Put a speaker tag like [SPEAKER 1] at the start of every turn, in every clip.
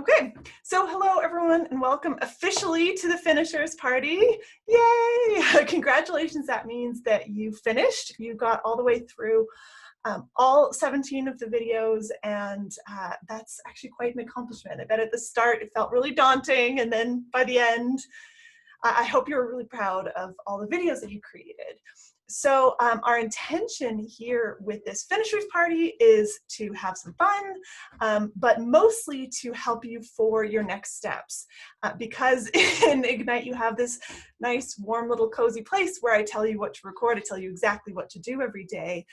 [SPEAKER 1] Okay, so hello everyone and welcome officially to the finishers party. Yay! Congratulations, that means that you finished. You got all the way through all 17 of the videos, and that's actually quite an accomplishment. I bet at the start it felt really daunting, and then by the end, I hope you're really proud of all the videos that you created. So our intention here with this finishers party is to have some fun, but mostly to help you for your next steps. Because in Ignite you have this nice, warm little cozy place where I tell you what to record, I tell you exactly what to do every day,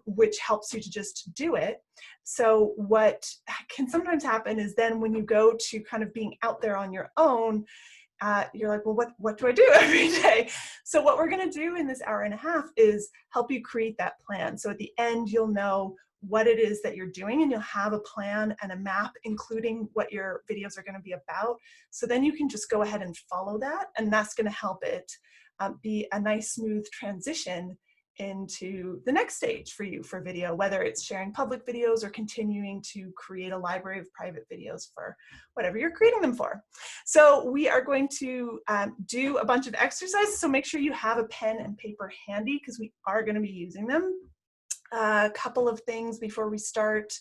[SPEAKER 1] which helps you to just do it. So what can sometimes happen is then when you go to kind of being out there on your own, you're like, well, what do I do every day? So what we're going to do in this hour and a half is help you create that plan. So at the end, you'll know what it is that you're doing, and you'll have a plan and a map, including what your videos are going to be about. So then you can just go ahead and follow that, and that's going to help it be a nice, smooth transition into the next stage for you for video, whether it's sharing public videos or continuing to create a library of private videos for whatever you're creating them for. So we are going to do a bunch of exercises, so make sure you have a pen and paper handy because we are going to be using them. A couple of things before we start.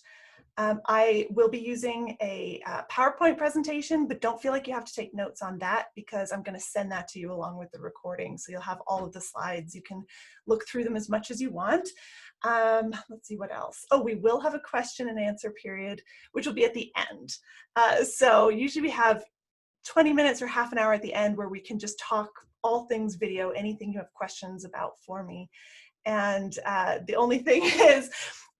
[SPEAKER 1] I will be using a PowerPoint presentation, but don't feel like you have to take notes on that because I'm going to send that to you along with the recording. So you'll have all of the slides. You can look through them as much as you want. Let's see what else. Oh, we will have a question and answer period, which will be at the end. So usually we have 20 minutes or half an hour at the end where we can just talk all things video, anything you have questions about for me. And the only thing is,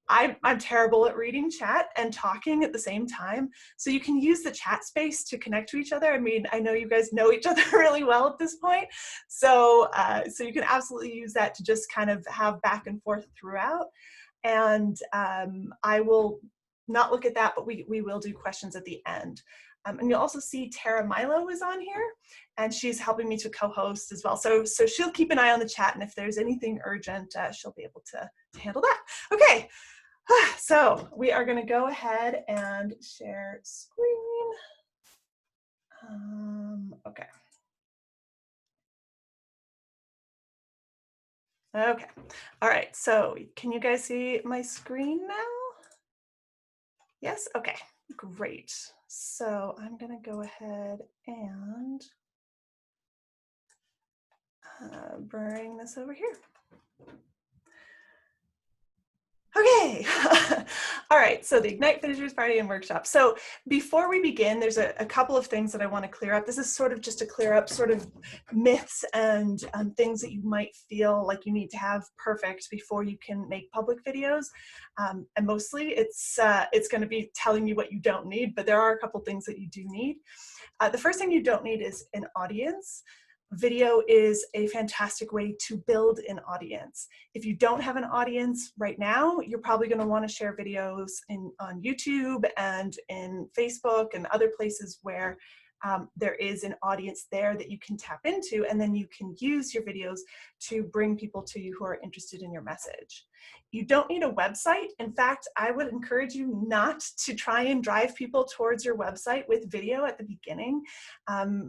[SPEAKER 1] I'm terrible at reading chat and talking at the same time. So you can use the chat space to connect to each other. I mean, I know you guys know each other really well at this point. So, so you can absolutely use that to just kind of have back and forth throughout. And I will not look at that, but we will do questions at the end. And you'll also see Tara Milo is on here, and she's helping me to co-host as well. So she'll keep an eye on the chat, and if there's anything urgent, she'll be able to handle that. Okay, so we are going to go ahead and share screen. Okay. Okay. All right. So can you guys see my screen now? Yes? Okay. Great. So I'm going to go ahead and bring this over here. Okay, all right, so the Ignite Finishers Party and Workshop. So before we begin, there's a couple of things that I want to clear up. This is sort of just to clear up sort of myths and things that you might feel like you need to have perfect before you can make public videos. And mostly it's going to be telling you what you don't need, but there are a couple things that you do need. The first thing you don't need is an audience. Video is a fantastic way to build an audience. If you don't have an audience right now, you're probably going to want to share videos on YouTube and in Facebook and other places where there is an audience there that you can tap into, and then you can use your videos to bring people to you who are interested in your message. You don't need a website. In fact, I would encourage you not to try and drive people towards your website with video at the beginning.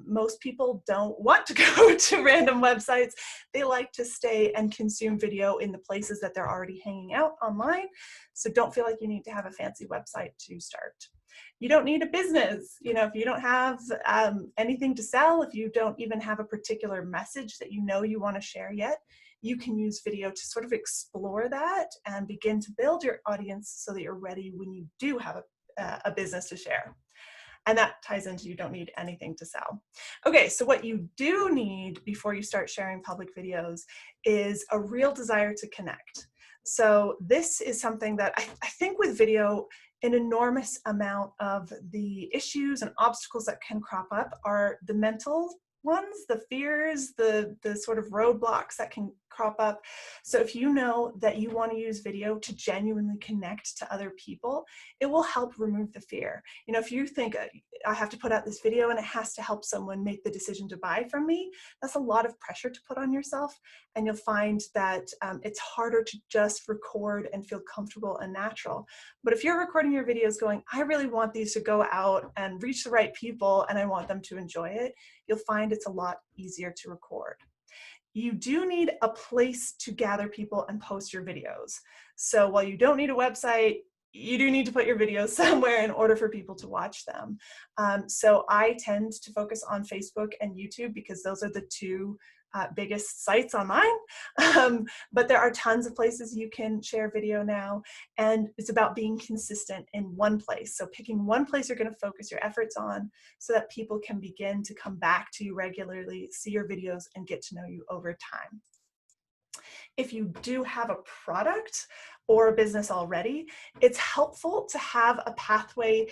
[SPEAKER 1] Most people don't want to go to random websites. They like to stay and consume video in the places that they're already hanging out online. So don't feel like you need to have a fancy website to start. You don't need a business. You know, if you don't have anything to sell, if you don't even have a particular message that you know you want to share yet, you can use video to sort of explore that and begin to build your audience so that you're ready when you do have a business to share. And that ties into you don't need anything to sell. Okay, so what you do need before you start sharing public videos is a real desire to connect. So this is something that I think with video, an enormous amount of the issues and obstacles that can crop up are the mental ones, the fears, the sort of roadblocks that can crop up. So if you know that you want to use video to genuinely connect to other people, it will help remove the fear. You know, if you think I have to put out this video and it has to help someone make the decision to buy from me, that's a lot of pressure to put on yourself. And you'll find that it's harder to just record and feel comfortable and natural. But if you're recording your videos going, I really want these to go out and reach the right people and I want them to enjoy it, you'll find it's a lot easier to record. You do need a place to gather people and post your videos. So while you don't need a website, you do need to put your videos somewhere in order for people to watch them. So I tend to focus on Facebook and YouTube because those are the two biggest sites on mine. But there are tons of places you can share video now, and it's about being consistent in one place. So picking one place you're going to focus your efforts on so that people can begin to come back to you regularly, see your videos, and get to know you over time. If you do have a product or a business already, it's helpful to have a pathway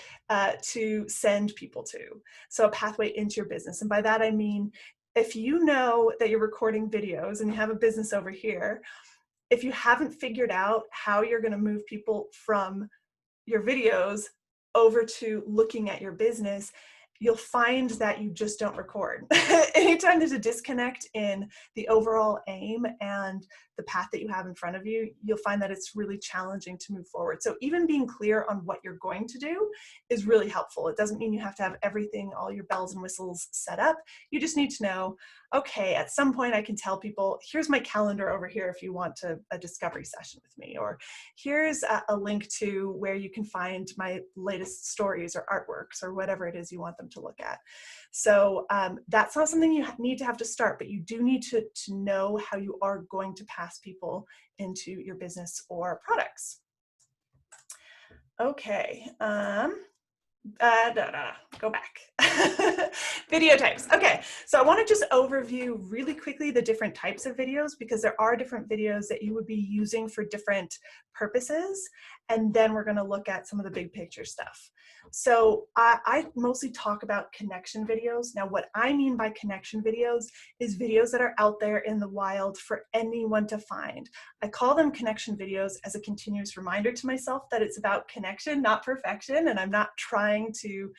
[SPEAKER 1] to send people to. So a pathway into your business. And by that I mean, if you know that you're recording videos and you have a business over here, if you haven't figured out how you're going to move people from your videos over to looking at your business, you'll find that you just don't record. Anytime there's a disconnect in the overall aim and the path that you have in front of you, you'll find that it's really challenging to move forward. So even being clear on what you're going to do is really helpful. It doesn't mean you have to have everything, all your bells and whistles set up. You just need to know, okay, at some point I can tell people, here's my calendar over here if you want a discovery session with me, or here's a link to where you can find my latest stories or artworks or whatever it is you want them to look at. So that's not something you need to have to start, but you do need to know how you are going to pass people into your business or products. Okay. Go back. Video types. Okay, so I want to just overview really quickly the different types of videos, because there are different videos that you would be using for different purposes, and then we're going to look at some of the big picture stuff. So I mostly talk about connection videos. Now, what I mean by connection videos is videos that are out there in the wild for anyone to find. I call them connection videos as a continuous reminder to myself that it's about connection, not perfection, and I'm not trying to,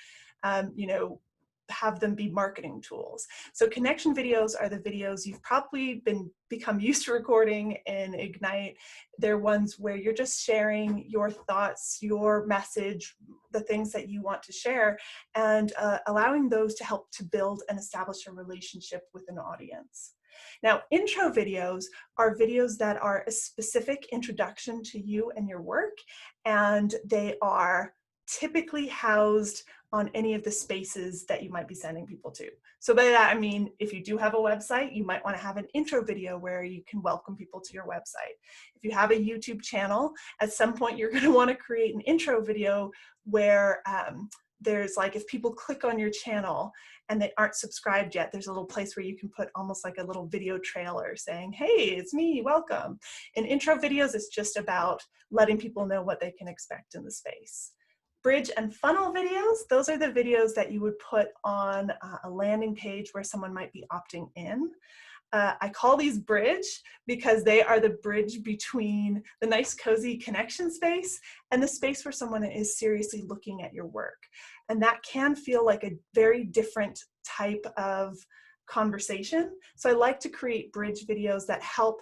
[SPEAKER 1] have them be marketing tools. So connection videos are the videos you've probably become used to recording in Ignite. They're ones where you're just sharing your thoughts, your message, the things that you want to share, and allowing those to help to build and establish a relationship with an audience. Now, intro videos are videos that are a specific introduction to you and your work, and they are typically housed on any of the spaces that you might be sending people to. So by that, I mean, if you do have a website, you might want to have an intro video where you can welcome people to your website. If you have a YouTube channel, at some point you're going to want to create an intro video where there's like, if people click on your channel and they aren't subscribed yet, there's a little place where you can put almost like a little video trailer saying, hey, it's me, welcome. In intro videos, it's just about letting people know what they can expect in the space. Bridge and funnel videos, those are the videos that you would put on a landing page where someone might be opting in. I call these bridge because they are the bridge between the nice cozy connection space and the space where someone is seriously looking at your work. And that can feel like a very different type of conversation. So I like to create bridge videos that help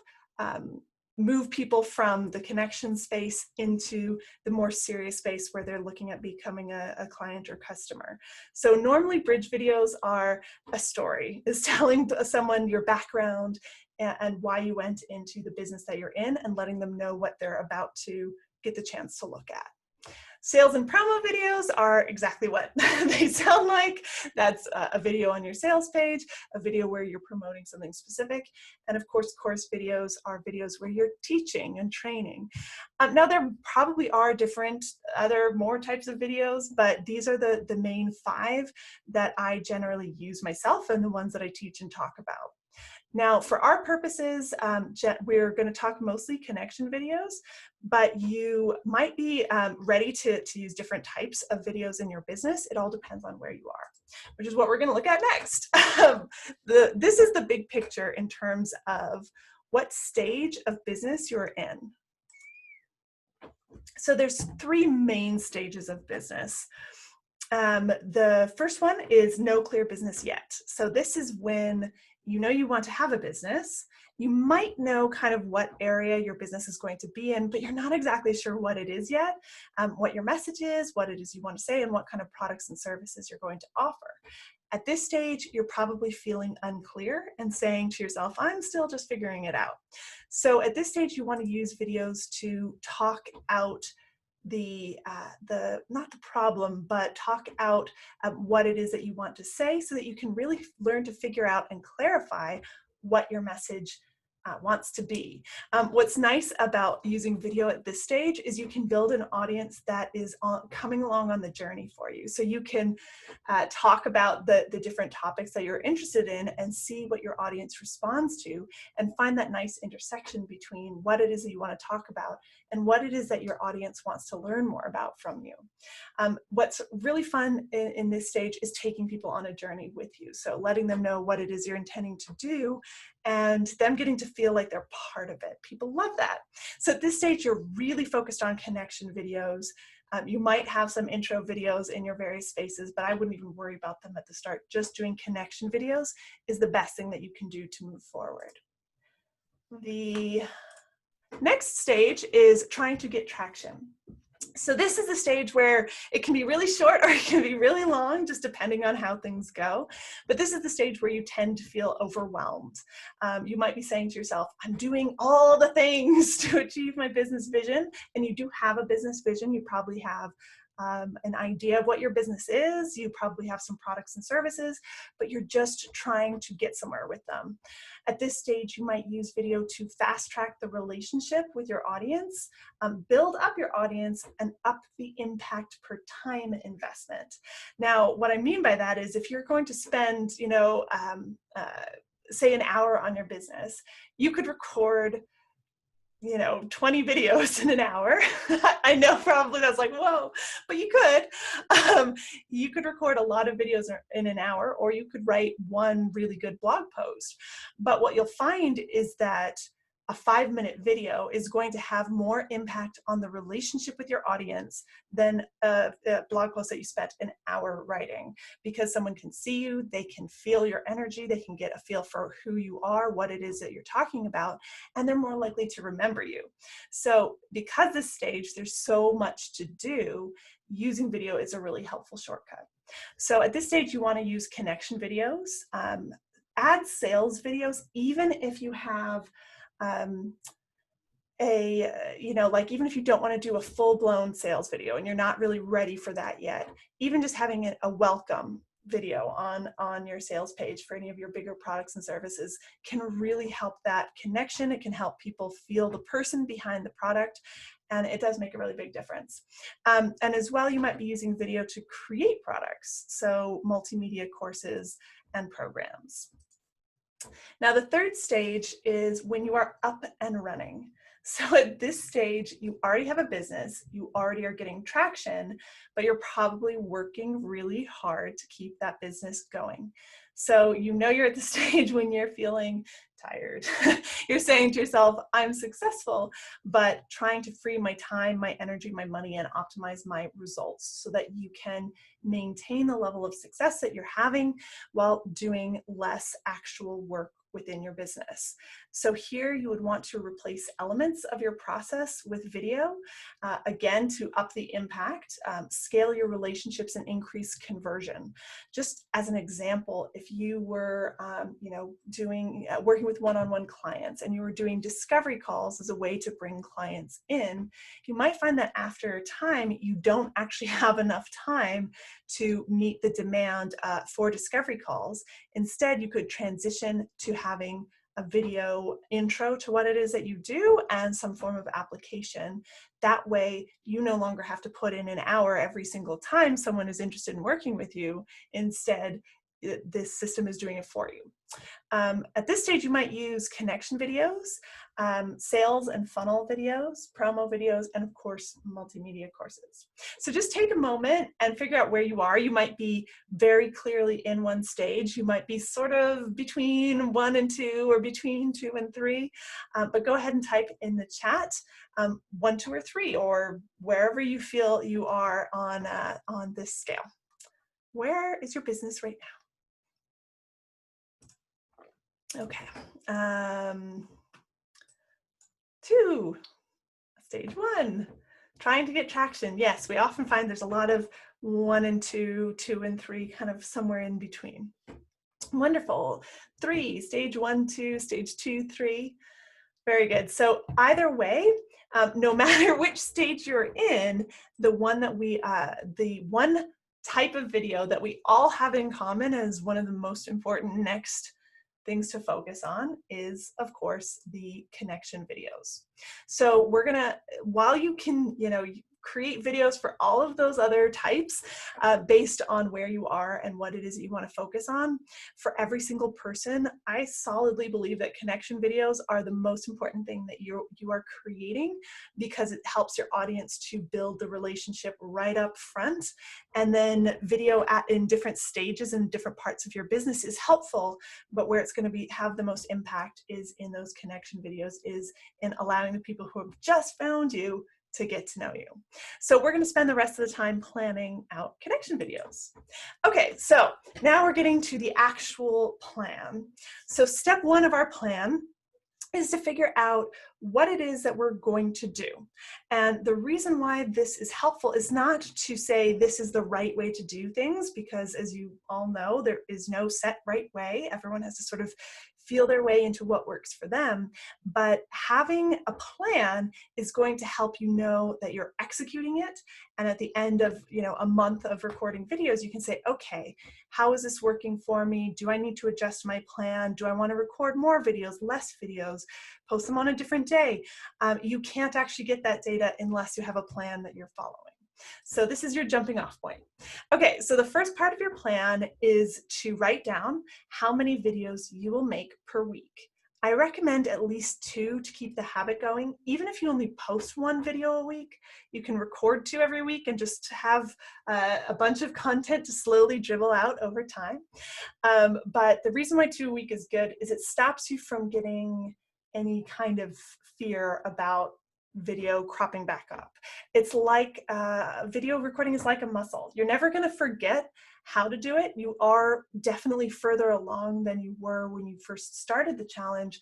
[SPEAKER 1] move people from the connection space into the more serious space where they're looking at becoming a client or customer. So normally bridge videos are a story, is telling someone your background and why you went into the business that you're in and letting them know what they're about to get the chance to look at. Sales and promo videos are exactly what they sound like. That's a video on your sales page, a video where you're promoting something specific. And of course, course videos are videos where you're teaching and training. Now, there probably are different other more types of videos, but these are the main 5 that I generally use myself and the ones that I teach and talk about. Now, for our purposes, we're going to talk mostly connection videos, but you might be ready to use different types of videos in your business. It all depends on where you are, which is what we're going to look at next. This is the big picture in terms of what stage of business you're in. So there's three main stages of business. The first one is no clear business yet. So this is when you know you want to have a business. You might know kind of what area your business is going to be in, but you're not exactly sure what it is yet, what your message is, what it is you want to say, and what kind of products and services you're going to offer. At this stage, you're probably feeling unclear and saying to yourself, I'm still just figuring it out. So at this stage, you want to use videos to talk out not the problem, but talk out what it is that you want to say so that you can really learn to figure out and clarify what your message wants to be. What's nice about using video at this stage is you can build an audience that is coming along on the journey for you. So you can talk about the different topics that you're interested in and see what your audience responds to, and find that nice intersection between what it is that you want to talk about and what it is that your audience wants to learn more about from you. What's really fun in this stage is taking people on a journey with you. So letting them know what it is you're intending to do and them getting to feel like they're part of it. People love that. So at this stage, you're really focused on connection videos. You might have some intro videos in your various spaces, but I wouldn't even worry about them at the start. Just doing connection videos is the best thing that you can do to move forward. The next stage is trying to get traction. So this is the stage where it can be really short or it can be really long, just depending on how things go. But this is the stage where you tend to feel overwhelmed. You might be saying to yourself, I'm doing all the things to achieve my business vision. And you do have a business vision. You probably have an idea of what your business is. You probably have some products and services, but you're just trying to get somewhere with them. At this stage, you might use video to fast track the relationship with your audience, build up your audience, and up the impact per time investment. Now, what I mean by that is if you're going to spend, say an hour on your business, you could record 20 videos in an hour. I know probably that's like, whoa, but you could. You could record a lot of videos in an hour, or you could write one really good blog post. But what you'll find is that a 5-minute video is going to have more impact on the relationship with your audience than a blog post that you spent an hour writing, because someone can see you, they can feel your energy, they can get a feel for who you are, what it is that you're talking about, and they're more likely to remember you. So because this stage, there's so much to do, using video is a really helpful shortcut. So at this stage, you want to use connection videos, add sales videos, even if you have even if you don't want to do a full-blown sales video and you're not really ready for that yet, even just having a welcome video on your sales page for any of your bigger products and services can really help that connection. It can help people feel the person behind the product, and it does make a really big difference. And as well, you might be using video to create products, so multimedia courses and programs. Now, the third stage is when you are up and running. So at this stage, you already have a business, you already are getting traction, but you're probably working really hard to keep that business going. So you're at the stage when you're feeling tired. You're saying to yourself, I'm successful, but trying to free my time, my energy, my money, and optimize my results so that you can maintain the level of success that you're having while doing less actual work within your business. So here you would want to replace elements of your process with video, again, to up the impact, scale your relationships, and increase conversion. Just as an example, if you were working with one-on-one clients and you were doing discovery calls as a way to bring clients in, you might find that after a time you don't actually have enough time to meet the demand for discovery calls. Instead, you could transition to having a video intro to what it is that you do and some form of application. That way, you no longer have to put in an hour every single time someone is interested in working with you. Instead, this system is doing it for you. At this stage, you might use connection videos, sales and funnel videos, promo videos, and of course, multimedia courses. So just take a moment and figure out where you are. You might be very clearly in one stage. You might be sort of between 1 and 2 or between 2 and 3, but go ahead and type in the chat 1, 2, or 3, or wherever you feel you are on this scale. Where is your business right now? Okay. 2, stage 1, trying to get traction. Yes, we often find there's a lot of 1 and 2, 2 and 3, kind of somewhere in between. Wonderful. 3, stage 1, 2, stage 2, 3. Very good. So either way, no matter which stage you're in, the one type of video that we all have in common as one of the most important next things to focus on is, of course, the connection videos. So we're gonna, while you can, create videos for all of those other types based on where you are and what it is that you want to focus on, for every single person, I solidly believe that connection videos are the most important thing that you are creating, because it helps your audience to build the relationship right up front. And then video in different stages and different parts of your business is helpful, but where it's going to have the most impact is in those connection videos, is in allowing the people who have just found you to get to know you. So we're going to spend the rest of the time planning out connection videos. Okay, so now we're getting to the actual plan. So step 1 of our plan is to figure out what it is that we're going to do. And the reason why this is helpful is not to say this is the right way to do things, because as you all know, there is no set right way. Everyone has to sort of feel their way into what works for them. But having a plan is going to help you know that you're executing it. And at the end of a month of recording videos, you can say, okay, how is this working for me? Do I need to adjust my plan? Do I want to record more videos, less videos, post them on a different day? You can't actually get that data unless you have a plan that you're following. So this is your jumping off point. Okay, so the first part of your plan is to write down how many videos you will make per week. I recommend at least 2 to keep the habit going. Even if you only post 1 video a week, you can record 2 every week and just have a bunch of content to slowly dribble out over time. But the reason why 2 a week is good is it stops you from getting any kind of fear about video cropping back up. It's like video recording is like a muscle. You're never going to forget how to do it. You are definitely further along than you were when you first started the challenge,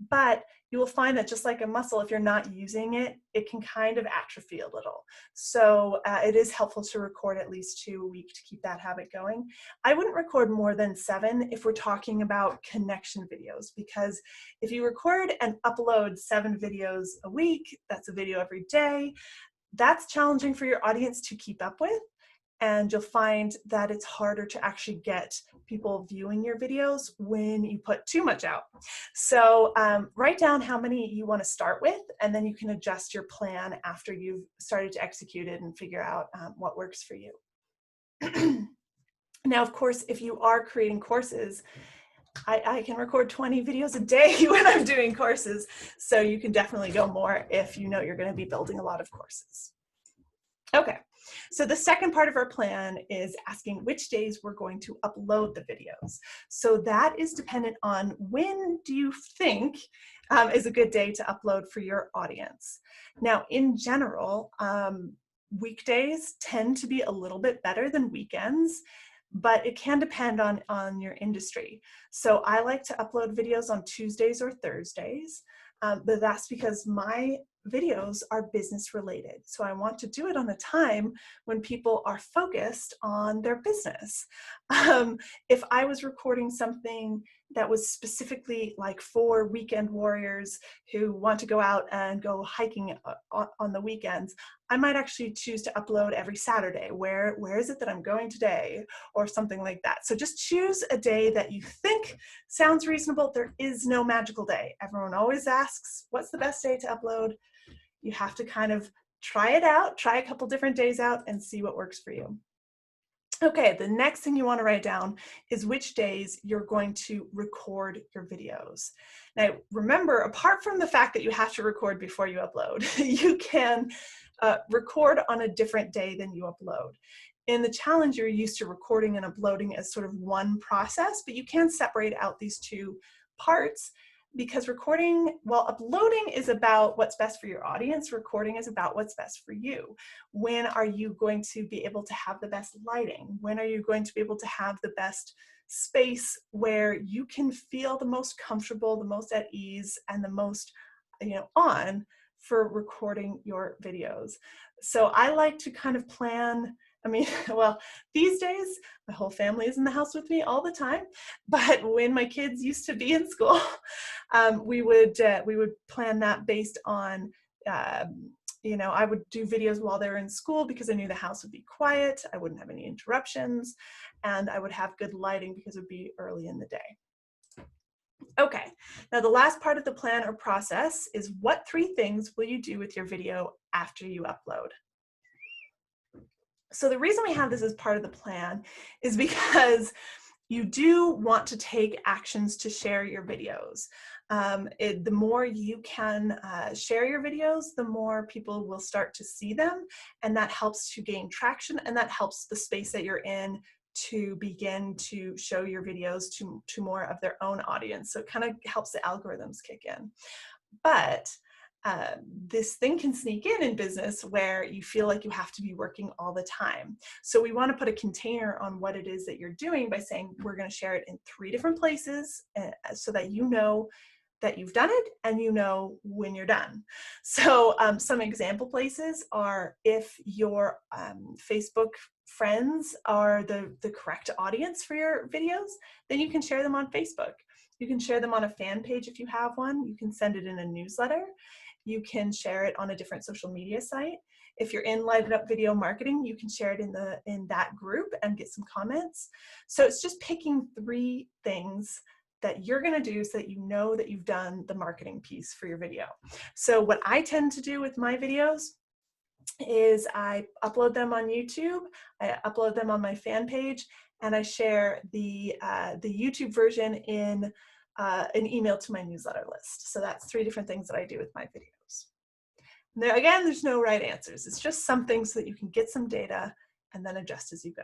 [SPEAKER 1] but you will find that just like a muscle, if you're not using it, it can kind of atrophy a little. So it is helpful to record at least 2 a week to keep that habit going. I wouldn't record more than 7 if we're talking about connection videos, because if you record and upload 7 videos a week, that's a video every day, that's challenging for your audience to keep up with. And you'll find that it's harder to actually get people viewing your videos when you put too much out. So write down how many you want to start with, and then you can adjust your plan after you've started to execute it and figure out what works for you. Now, of course, if you are creating courses, I can record 20 videos a day when I'm doing courses. So you can definitely go more if you know you're going to be building a lot of courses. Okay. So the second part of our plan is asking which days we're going to upload the videos. So that is dependent on when do you think is a good day to upload for your audience. Now, in general, weekdays tend to be a little bit better than weekends, but it can depend on your industry. So I like to upload videos on Tuesdays or Thursdays, but that's because my videos are business related. So I want to do it on a time when people are focused on their business. If I was recording something that was specifically like for weekend warriors who want to go out and go hiking on the weekends, I might actually choose to upload every Saturday. Where is it that I'm going today? Or something like that. So just choose a day that you think sounds reasonable. There is no magical day. Everyone always asks, what's the best day to upload? You have to kind of try it out, try a couple different days out and see what works for you. Okay, the next thing you want to write down is which days you're going to record your videos. Now, remember, apart from the fact that you have to record before you upload, you can record on a different day than you upload. In the challenge, you're used to recording and uploading as sort of one process, but you can separate out these two parts because recording, while uploading is about what's best for your audience, recording is about what's best for you. When are you going to be able to have the best lighting? When are you going to be able to have the best space where you can feel the most comfortable, the most at ease, and the most, on for recording your videos? So I like to kind of plan. Well, these days, my whole family is in the house with me all the time. But when my kids used to be in school, we would plan that based on, I would do videos while they were in school because I knew the house would be quiet, I wouldn't have any interruptions, and I would have good lighting because it would be early in the day. Okay, now the last part of the plan or process is what 3 things will you do with your video after you upload? So the reason we have this as part of the plan is because you do want to take actions to share your videos. The more you can share your videos, the more people will start to see them, and that helps to gain traction, and that helps the space that you're in to begin to show your videos to more of their own audience. So it kind of helps the algorithms kick in. But this thing can sneak in business where you feel like you have to be working all the time. So we want to put a container on what it is that you're doing by saying we're going to share it in 3 different places so that you know that you've done it and you know when you're done. So some example places are if your Facebook friends are the correct audience for your videos, then you can share them on Facebook. You can share them on a fan page if you have one. You can send it in a newsletter. You can share it on a different social media site. If you're in Light Up Video Marketing, you can share it in that group and get some comments. So it's just picking 3 things that you're going to do so that you know that you've done the marketing piece for your video. So what I tend to do with my videos is I upload them on YouTube, I upload them on my fan page, and I share the YouTube version in an email to my newsletter list. So that's 3 different things that I do with my videos. Now, again, there's no right answers. It's just something so that you can get some data and then adjust as you go.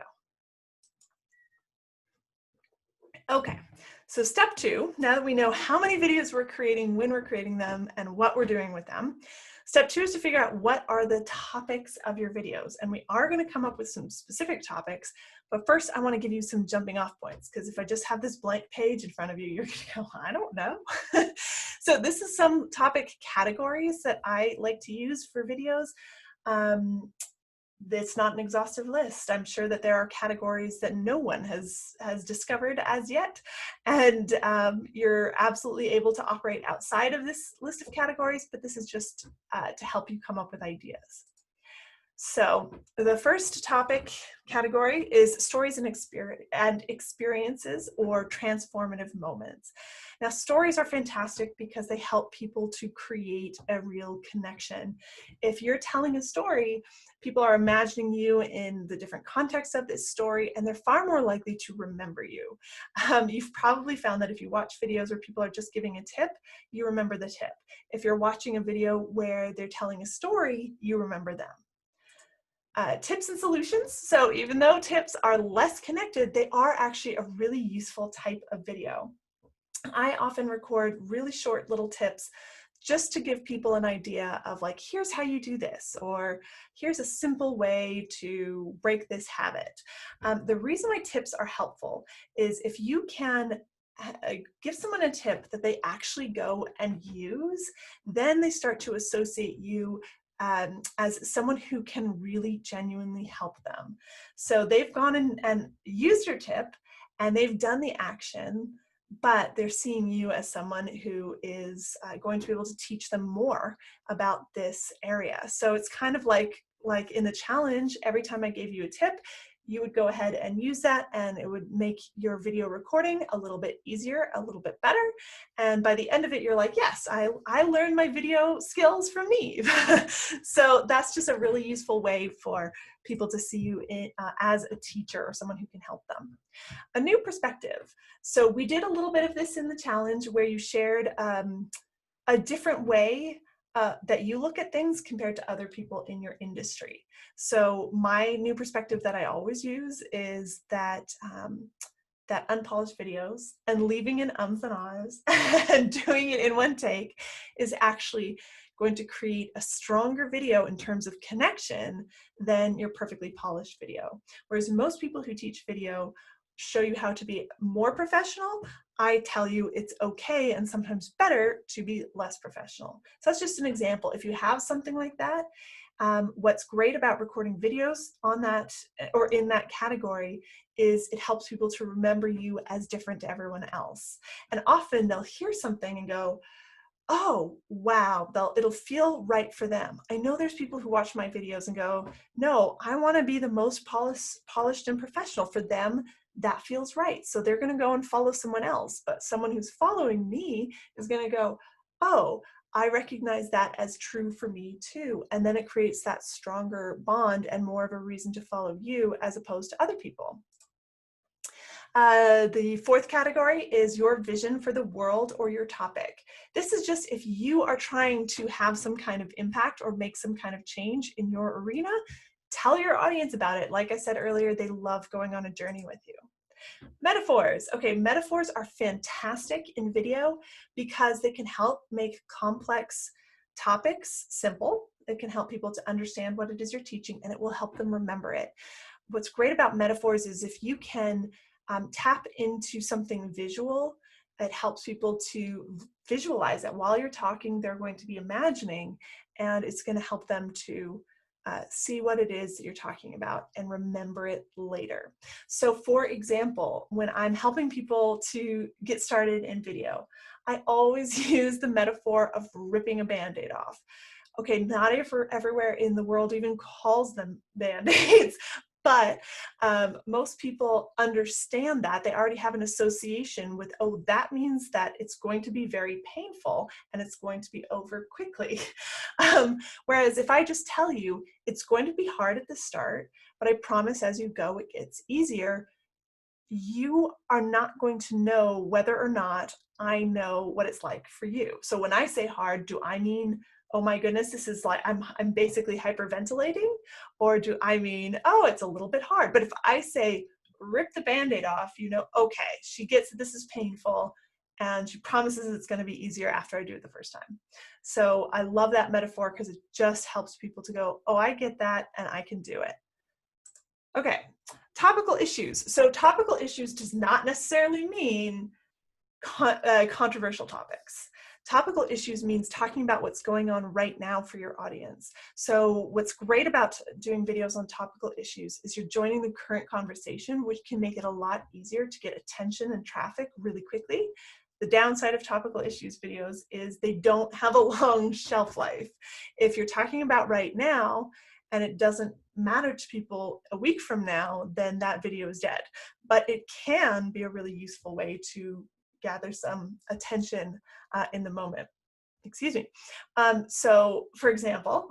[SPEAKER 1] Okay, so step 2, now that we know how many videos we're creating, when we're creating them, and what we're doing with them, step 2 is to figure out what are the topics of your videos. And we are going to come up with some specific topics, but first I want to give you some jumping off points, because if I just have this blank page in front of you, you're going to go, I don't know. So this is some topic categories that I like to use for videos. It's not an exhaustive list. I'm sure that there are categories that no one has discovered as yet, and you're absolutely able to operate outside of this list of categories, but this is just to help you come up with ideas. So the first topic category is stories and experiences or transformative moments. Now, stories are fantastic because they help people to create a real connection. If you're telling a story, people are imagining you in the different contexts of this story, and they're far more likely to remember you. You've probably found that if you watch videos where people are just giving a tip, you remember the tip. If you're watching a video where they're telling a story, you remember them. Tips and solutions. So even though tips are less connected, they are actually a really useful type of video. I often record really short little tips just to give people an idea of like, here's how you do this, or here's a simple way to break this habit. The reason why tips are helpful is if you can give someone a tip that they actually go and use, then they start to associate you as someone who can really genuinely help them. So they've gone in and used your tip and they've done the action, but they're seeing you as someone who is going to be able to teach them more about this area. So it's kind of like in the challenge, every time I gave you a tip, you would go ahead and use that, and it would make your video recording a little bit easier, a little bit better. And by the end of it, you're like, yes, I learned my video skills from Neve. So that's just a really useful way for people to see you as a teacher or someone who can help them. A new perspective. So we did a little bit of this in the challenge where you shared a different way that you look at things compared to other people in your industry. So my new perspective that I always use is that that unpolished videos and leaving in ums and ahs and doing it in one take is actually going to create a stronger video in terms of connection than your perfectly polished video. Whereas most people who teach video show you how to be more professional, I tell you it's okay and sometimes better to be less professional. So that's just an example. If you have something like that, what's great about recording videos on that or in that category is it helps people to remember you as different to everyone else. And often they'll hear something and go, oh, wow, it'll feel right for them. I know there's people who watch my videos and go, no, I want to be the most polished and professional. For them, that feels right. So they're going to go and follow someone else. But someone who's following me is going to go, oh, I recognize that as true for me too. And then it creates that stronger bond and more of a reason to follow you as opposed to other people. The fourth category is your vision for the world or your topic. This is just if you are trying to have some kind of impact or make some kind of change in your arena, tell your audience about it. Like I said earlier, they love going on a journey with you. Metaphors. Okay, metaphors are fantastic in video because they can help make complex topics simple. It can help people to understand what it is you're teaching, and it will help them remember it. What's great about metaphors is if you can tap into something visual, it helps people to visualize it. While you're talking, they're going to be imagining, and it's going to help them to see what it is that you're talking about and remember it later. So for example, when I'm helping people to get started in video, I always use the metaphor of ripping a Band-Aid off. Okay, not everywhere in the world even calls them Band-Aids, but most people understand that. They already have an association with, oh, that means that it's going to be very painful and it's going to be over quickly. Whereas if I just tell you it's going to be hard at the start, but I promise as you go it gets easier, you are not going to know whether or not I know what it's like for you. So when I say hard, do I mean, oh my goodness, this is like, I'm basically hyperventilating? Or do I mean, oh, it's a little bit hard? But if I say, rip the Band-Aid off, you know, okay, she gets this is painful, and she promises it's going to be easier after I do it the first time. So I love that metaphor because it just helps people to go, oh, I get that, and I can do it. Okay, topical issues. So topical issues does not necessarily mean controversial topics. Topical issues means talking about what's going on right now for your audience. So what's great about doing videos on topical issues is you're joining the current conversation, which can make it a lot easier to get attention and traffic really quickly. The downside of topical issues videos is they don't have a long shelf life. If you're talking about right now and it doesn't matter to people a week from now, then that video is dead. But it can be a really useful way to gather some attention in the moment. Excuse me. So for example,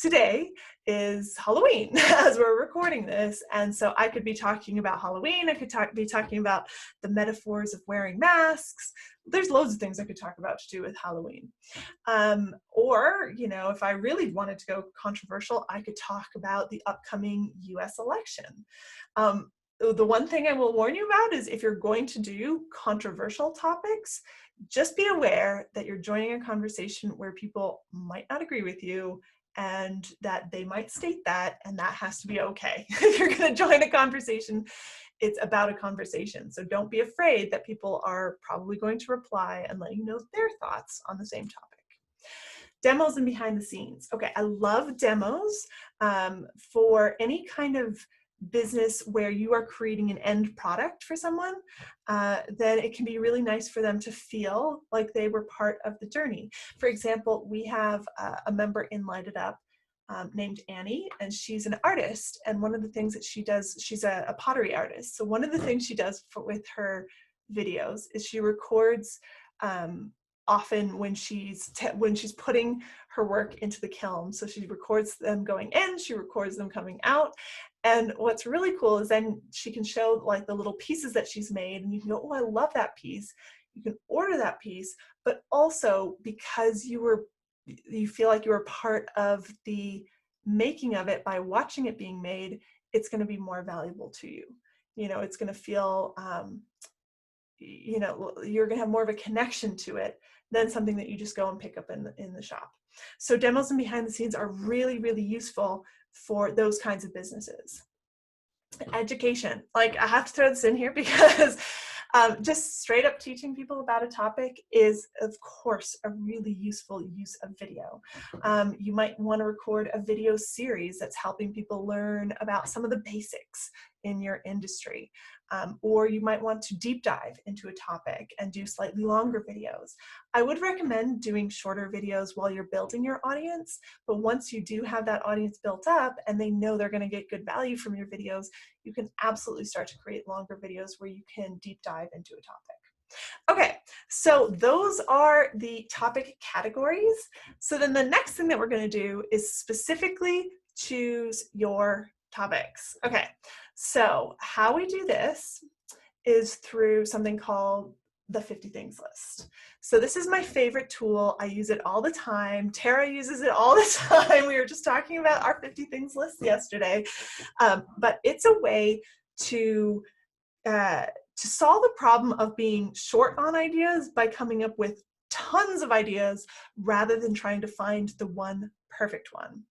[SPEAKER 1] today is Halloween as we're recording this. And so I could be talking about Halloween. I could be talking about the metaphors of wearing masks. There's loads of things I could talk about to do with Halloween. Or, you know, if I really wanted to go controversial, I could talk about the upcoming US election. The one thing I will warn you about is if you're going to do controversial topics, just be aware that you're joining a conversation where people might not agree with you and that they might state that, and that has to be okay. If you're going to join a conversation, it's about a conversation. So don't be afraid that people are probably going to reply and let you know their thoughts on the same topic. Demos and behind the scenes. Okay, I love demos for any kind of business where you are creating an end product for someone, then it can be really nice for them to feel like they were part of the journey. For example, we have a member in Light It Up named Annie, and she's an artist. And one of the things that she does, she's a pottery artist. So one of the things she does with her videos is she records often when she's putting her work into the kiln. So she records them going in, she records them coming out. And what's really cool is then she can show like the little pieces that she's made, and you can go, oh, I love that piece. You can order that piece, but also because you feel like you were part of the making of it by watching it being made, it's going to be more valuable to you. You know, it's going to feel, you know, you're going to have more of a connection to it than something that you just go and pick up in the shop. So demos and behind the scenes are really, really useful for those kinds of businesses. Education, like I have to throw this in here because just straight up teaching people about a topic is, of course, a really useful use of video. You might want to record a video series that's helping people learn about some of the basics in your industry. Or you might want to deep dive into a topic and do slightly longer videos. I would recommend doing shorter videos while you're building your audience, but once you do have that audience built up and they know they're going to get good value from your videos, you can absolutely start to create longer videos where you can deep dive into a topic. Okay, so those are the topic categories. So then the next thing that we're going to do is specifically choose your topics. Okay, so how we do this is through something called the 50 things list. So this is my favorite tool. I use it all the time. Tara uses it all the time. We were just talking about our 50 things list yesterday. But it's a way to solve the problem of being short on ideas by coming up with tons of ideas rather than trying to find the one perfect one.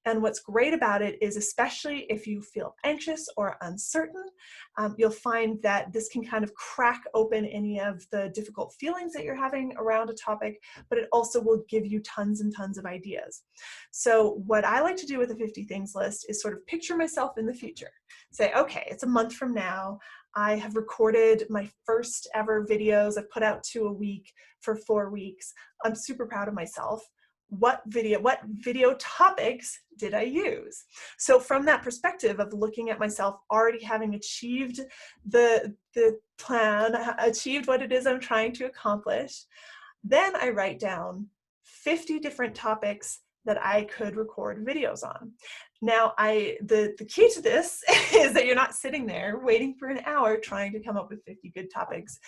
[SPEAKER 1] And what's great about it is, especially if you feel anxious or uncertain, you'll find that this can kind of crack open any of the difficult feelings that you're having around a topic, but it also will give you tons and tons of ideas. So what I like to do with the 50 things list is sort of picture myself in the future. Say, okay, it's a month from now. I have recorded my first ever videos. I've put out 2 a week for 4 weeks. I'm super proud of myself. What video topics did I use? So from that perspective of looking at myself already having achieved the plan, achieved what it is I'm trying to accomplish, then I write down 50 different topics that I could record videos on. Now, the key to this is that you're not sitting there waiting for an hour trying to come up with 50 good topics.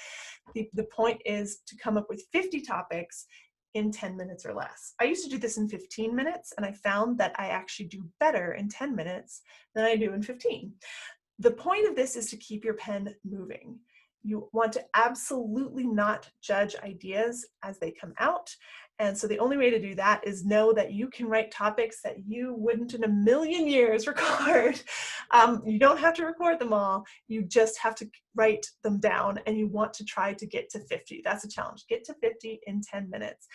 [SPEAKER 1] The point is to come up with 50 topics in 10 minutes or less. I used to do this in 15 minutes, and I found that I actually do better in 10 minutes than I do in 15. The point of this is to keep your pen moving. You want to absolutely not judge ideas as they come out. And so the only way to do that is know that you can write topics that you wouldn't in a million years record. You don't have to record them all. You just have to write them down, and you want to try to get to 50. That's a challenge. Get to 50 in 10 minutes.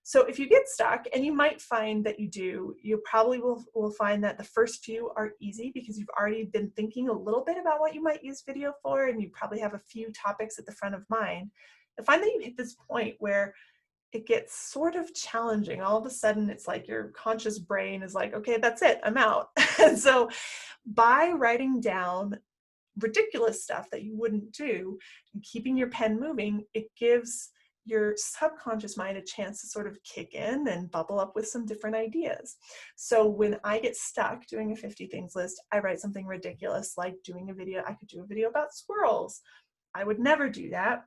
[SPEAKER 1] So if you get stuck, and you might find that you do, you probably will find that the first few are easy because you've already been thinking a little bit about what you might use video for, and you probably have a few topics at the front of mind. I find that you hit this point where it gets sort of challenging. All of a sudden, it's like your conscious brain is like, okay, that's it, I'm out. And so by writing down ridiculous stuff that you wouldn't do and keeping your pen moving, it gives your subconscious mind a chance to sort of kick in and bubble up with some different ideas. So when I get stuck doing a 50 things list, I write something ridiculous like doing a video. I could do a video about squirrels. I would never do that,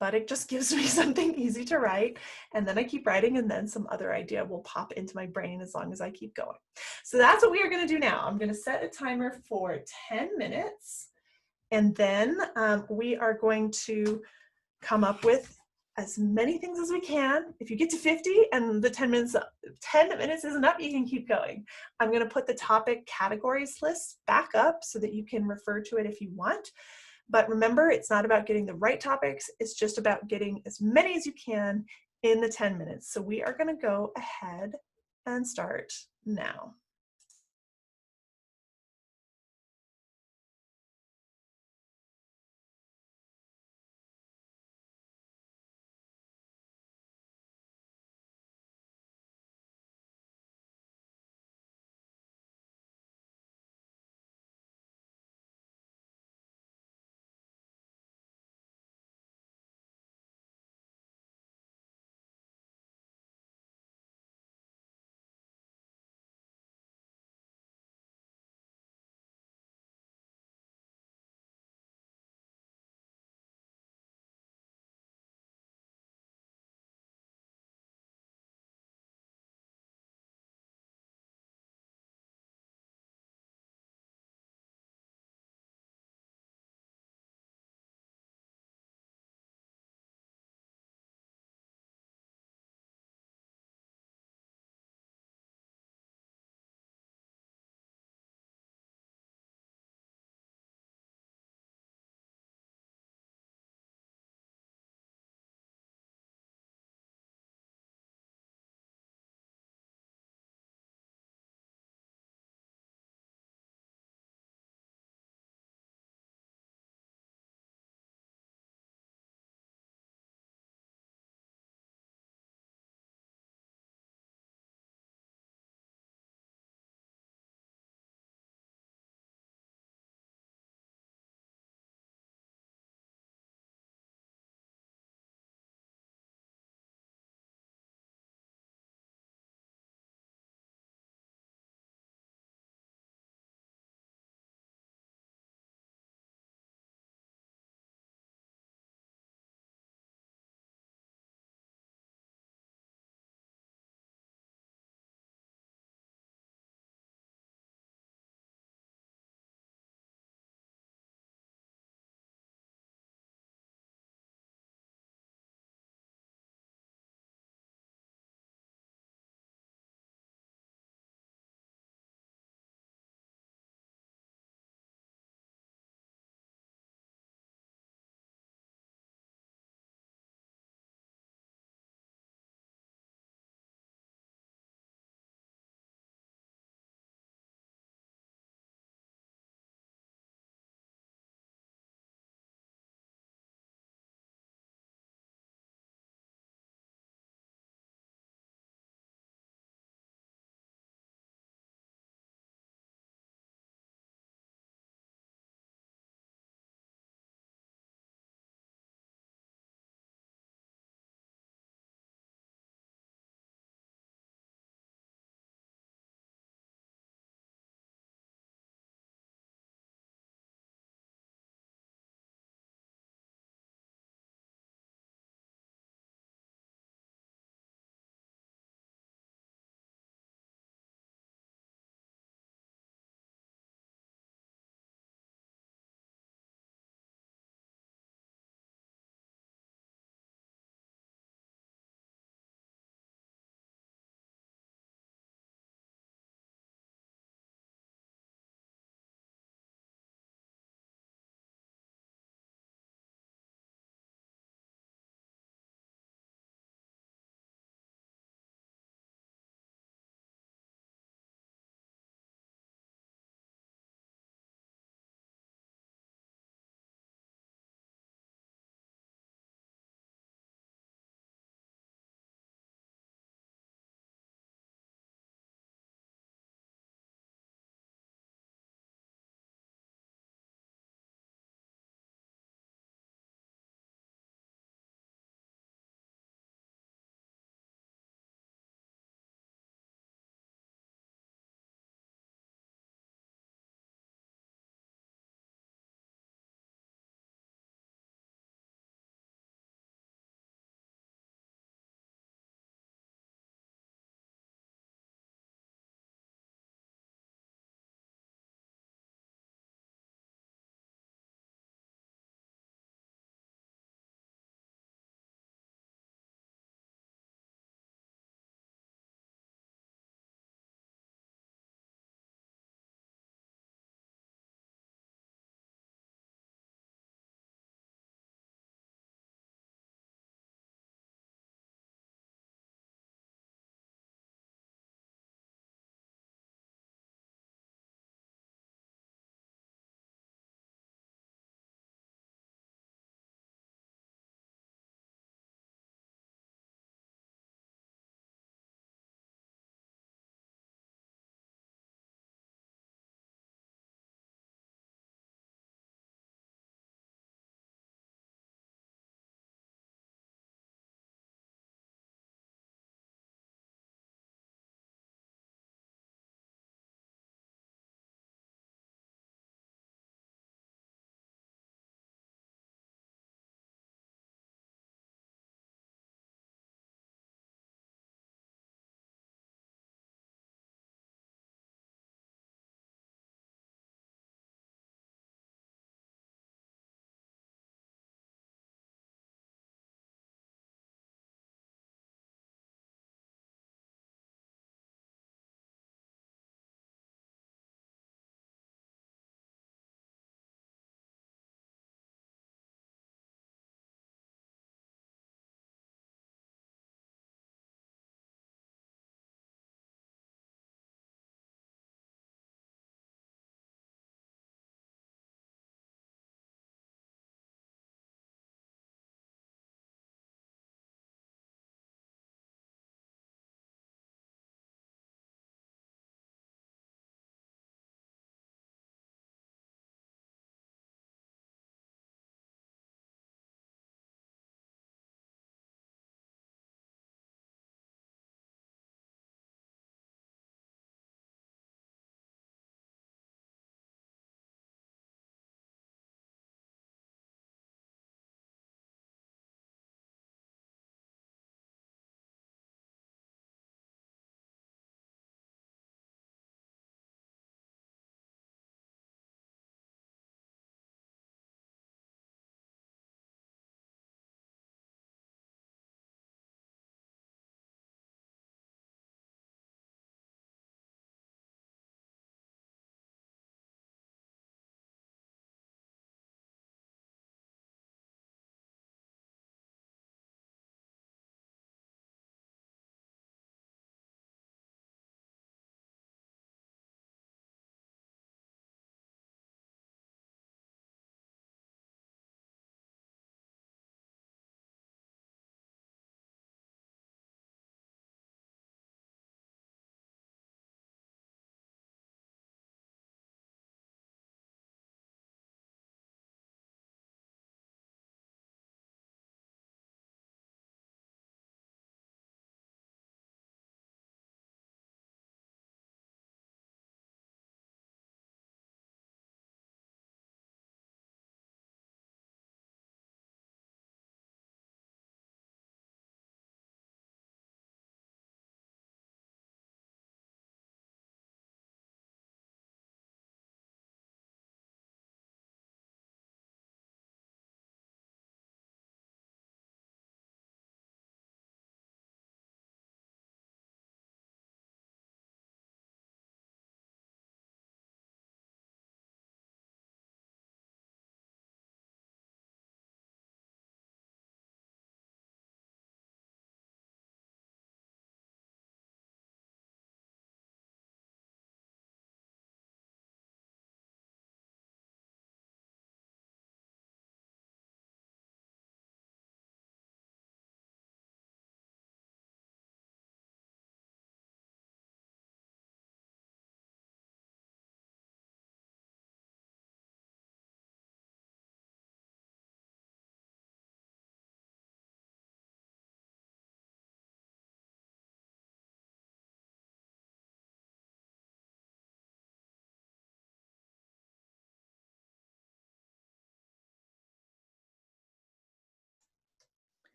[SPEAKER 1] but it just gives me something easy to write, and then I keep writing, and then some other idea will pop into my brain as long as I keep going. So that's what we are going to do now. I'm going to set a timer for 10 minutes, and then we are going to come up with as many things as we can. If you get to 50 and the 10 minutes isn't up, you can keep going. I'm going to put the topic categories list back up so that you can refer to it if you want. But remember, it's not about getting the right topics. It's just about getting as many as you can in the 10 minutes. So we are going to go ahead and start now.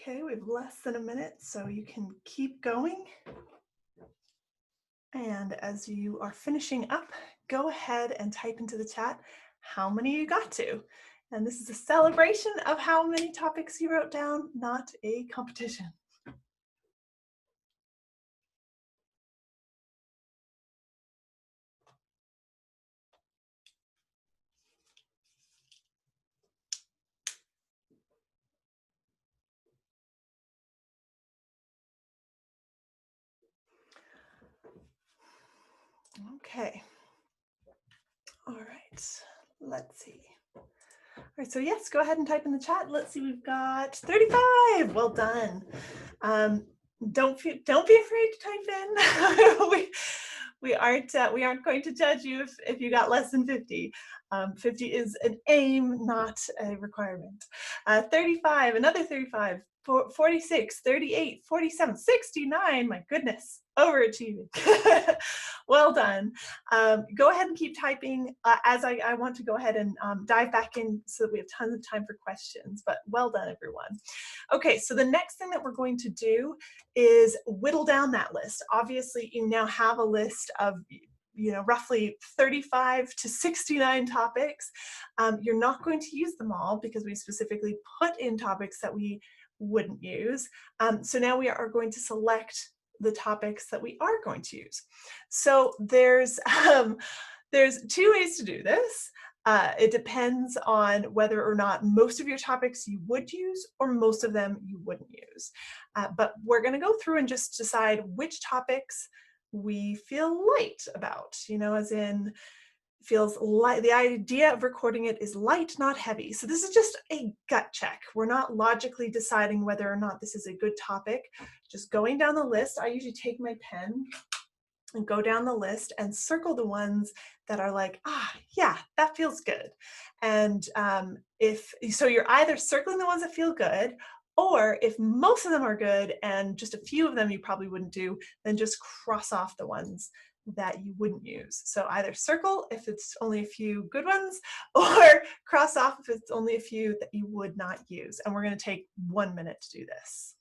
[SPEAKER 1] Okay, we have less than a minute, so you can keep going. And as you are finishing up, go ahead and type into the chat how many you got to. And this is a celebration of how many topics you wrote down, not a competition. Okay. All right, let's see. All right, so yes, go ahead and type in the chat. Let's see, we've got 35. Well done. Don't be afraid to type in. we aren't going to judge you if you got less than 50. 50 is an aim, not a requirement. 35, another 35, 46, 38, 47, 69. My goodness, overachieving. Well done. Go ahead and keep typing as I want to go ahead and dive back in so that we have tons of time for questions, but well done, everyone. Okay, so the next thing that we're going to do is whittle down that list. Obviously, you now have a list of roughly 35 to 69 topics. You're not going to use them all because we specifically put in topics that we wouldn't use. So now we are going to select the topics that we are going to use. So there's two ways to do this. It depends on whether or not most of your topics you would use or most of them you wouldn't use. But we're going to go through and just decide which topics we feel light about, as in feels light. The idea of recording it is light, not heavy. So this is just a gut check. We're not logically deciding whether or not this is a good topic. Just going down the list. I usually take my pen and go down the list and circle the ones that are like, yeah, that feels good. And so you're either circling the ones that feel good, or if most of them are good and just a few of them you probably wouldn't do, then just cross off the ones that you wouldn't use. So either circle if it's only a few good ones, or cross off if it's only a few that you would not use. And we're going to take 1 minute to do this.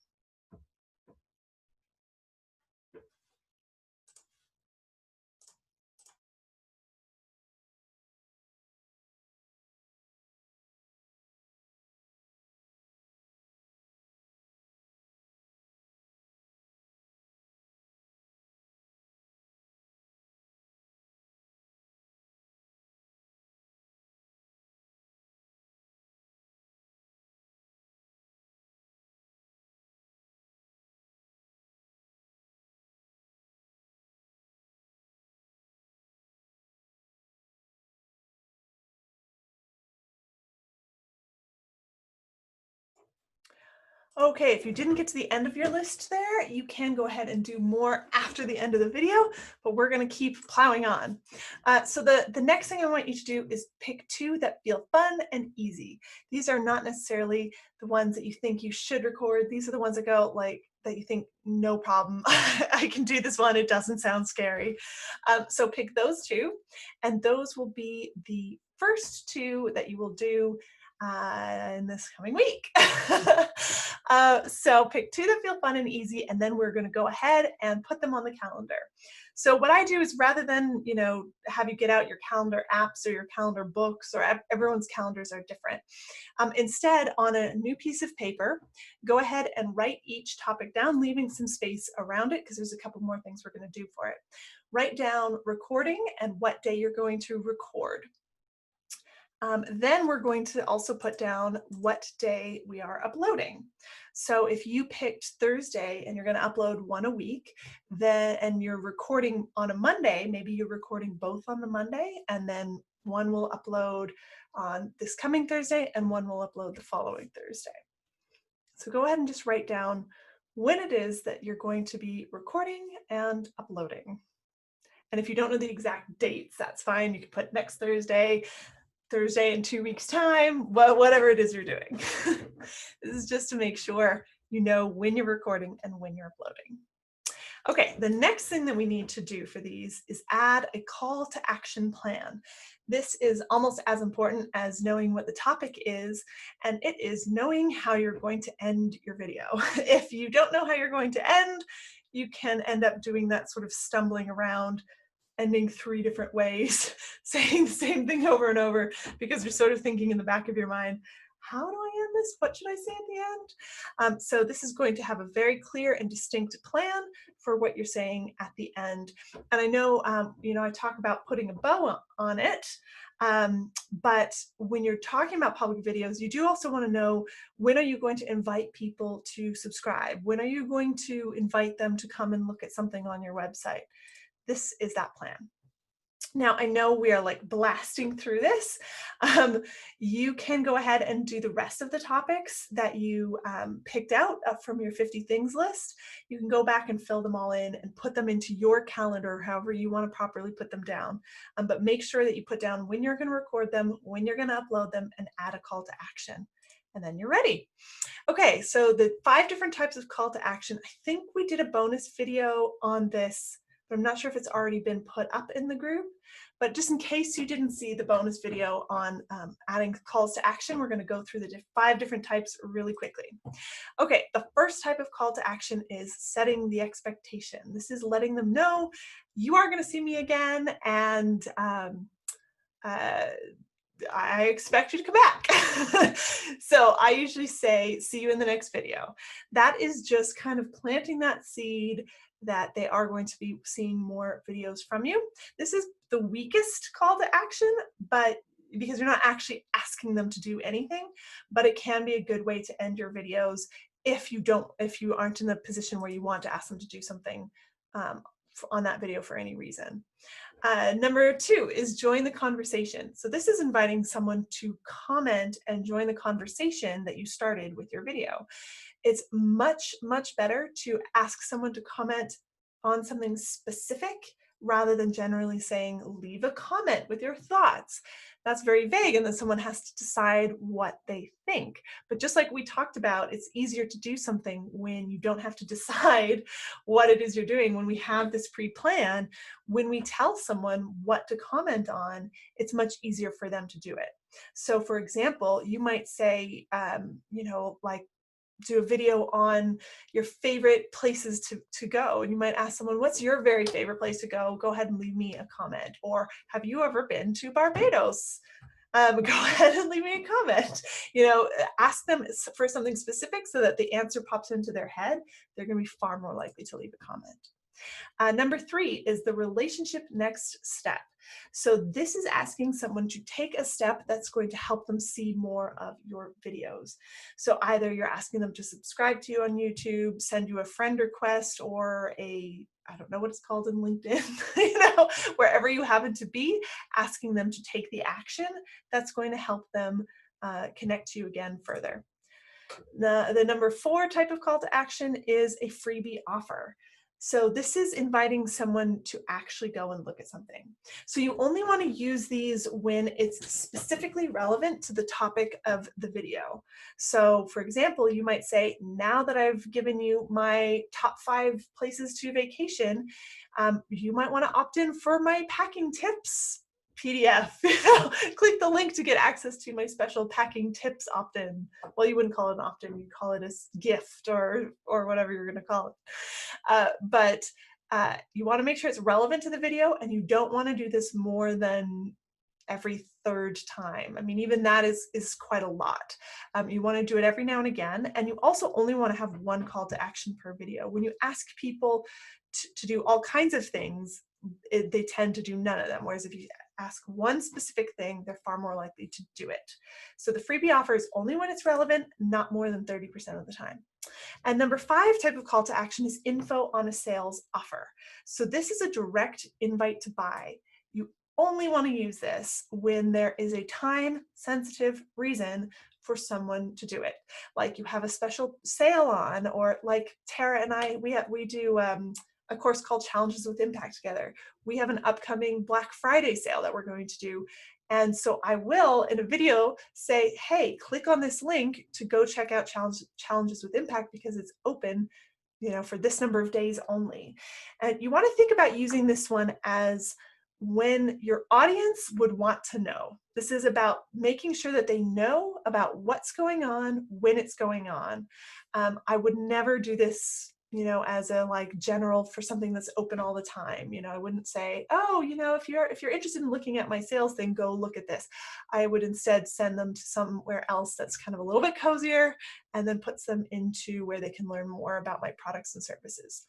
[SPEAKER 1] Okay, if you didn't get to the end of your list there, you can go ahead and do more after the end of the video, but we're going to keep plowing on. So the next thing I want you to do is pick 2 that feel fun and easy. These are not necessarily the ones that you think you should record. These are the ones that go like, that you think, no problem, I can do this one, it doesn't sound scary. So pick those 2, and those will be the first 2 that you will do in this coming week. So pick 2 that feel fun and easy, and then we're going to go ahead and put them on the calendar. So what I do is, rather than have you get out your calendar apps or your calendar books, or everyone's calendars are different, instead, on a new piece of paper, go ahead and write each topic down, leaving some space around it because there's a couple more things we're going to do for it. Write down recording and what day you're going to record. Then we're going to also put down what day we are uploading. So if you picked Thursday and you're going to upload 1 a week, and you're recording on a Monday, maybe you're recording both on the Monday, and then one will upload on this coming Thursday and one will upload the following Thursday. So go ahead and just write down when it is that you're going to be recording and uploading. And if you don't know the exact dates, that's fine. You can put next Thursday in 2 weeks' time, whatever it is you're doing. This is just to make sure you know when you're recording and when you're uploading. Okay, the next thing that we need to do for these is add a call to action plan. This is almost as important as knowing what the topic is, and it is knowing how you're going to end your video. If you don't know how you're going to end, you can end up doing that sort of stumbling around, ending 3 different ways, saying the same thing over and over because you're sort of thinking in the back of your mind, how do I end this? What should I say at the end? So this is going to have a very clear and distinct plan for what you're saying at the end. And I know, I talk about putting a bow on it, but when you're talking about public videos, you do also want to know, when are you going to invite people to subscribe? When are you going to invite them to come and look at something on your website? This is that plan. Now, I know we are like blasting through this. You can go ahead and do the rest of the topics that you picked out from your 50 things list. You can go back and fill them all in and put them into your calendar, however you want to properly put them down. But make sure that you put down when you're going to record them, when you're going to upload them, and add a call to action. And then you're ready. Okay, so the 5 different types of call to action. I think we did a bonus video on this, but I'm not sure if it's already been put up in the group. But just in case you didn't see the bonus video on adding calls to action, we're going to go through the 5 different types really quickly. Okay, the first type of call to action is setting the expectation. This is letting them know you are going to see me again, and I expect you to come back. So I usually say, see you in the next video. That is just kind of planting that seed that they are going to be seeing more videos from you. This is the weakest call to action, but because you're not actually asking them to do anything, but it can be a good way to end your videos if you aren't in the position where you want to ask them to do something on that video for any reason. Number 2 is join the conversation. So this is inviting someone to comment and join the conversation that you started with your video. It's much, much better to ask someone to comment on something specific rather than generally saying, leave a comment with your thoughts. That's very vague, and then someone has to decide what they think. But just like we talked about, it's easier to do something when you don't have to decide what it is you're doing. When we have this pre-plan, when we tell someone what to comment on, it's much easier for them to do it. So for example, you might say, like, do a video on your favorite places to go. And you might ask someone, what's your very favorite place to go? Go ahead and leave me a comment. Or have you ever been to Barbados? Go ahead and leave me a comment. Ask them for something specific so that the answer pops into their head. They're going to be far more likely to leave a comment. Number 3 is the relationship next step. So this is asking someone to take a step that's going to help them see more of your videos. So either you're asking them to subscribe to you on YouTube, send you a friend request, or I don't know what it's called in LinkedIn, wherever you happen to be, asking them to take the action that's going to help them connect to you again further. The number 4 type of call to action is a freebie offer. So this is inviting someone to actually go and look at something. So you only want to use these when it's specifically relevant to the topic of the video. So for example, you might say, now that I've given you my top 5 places to vacation, you might want to opt in for my packing tips PDF. Click the link to get access to my special packing tips opt-in. Well, you wouldn't call it an opt-in, you'd call it a gift or whatever you're going to call it. But you want to make sure it's relevant to the video, and you don't want to do this more than every 3rd time. I mean, even that is quite a lot. You want to do it every now and again, and you also only want to have 1 call to action per video. When you ask people to do all kinds of things, they tend to do none of them. Whereas if you ask 1 specific thing, they're far more likely to do it. So the freebie offer is only when it's relevant, not more than 30% of the time. And number 5 type of call to action is info on a sales offer. So this is a direct invite to buy. You only want to use this when there is a time-sensitive reason for someone to do it. Like you have a special sale on, or like Tara and I, we do a course called Challenges with Impact together. We have an upcoming Black Friday sale that we're going to do. And so I will, in a video, say, hey, click on this link to go check out Challenges with Impact because it's open for this number of days only. And you want to think about using this one as when your audience would want to know. This is about making sure that they know about what's going on, when it's going on. I would never do this, as a general for something that's open all the time. I wouldn't say, oh, if you're interested in looking at my sales thing, go look at this. I would instead send them to somewhere else that's kind of a little bit cozier, and then puts them into where they can learn more about my products and services.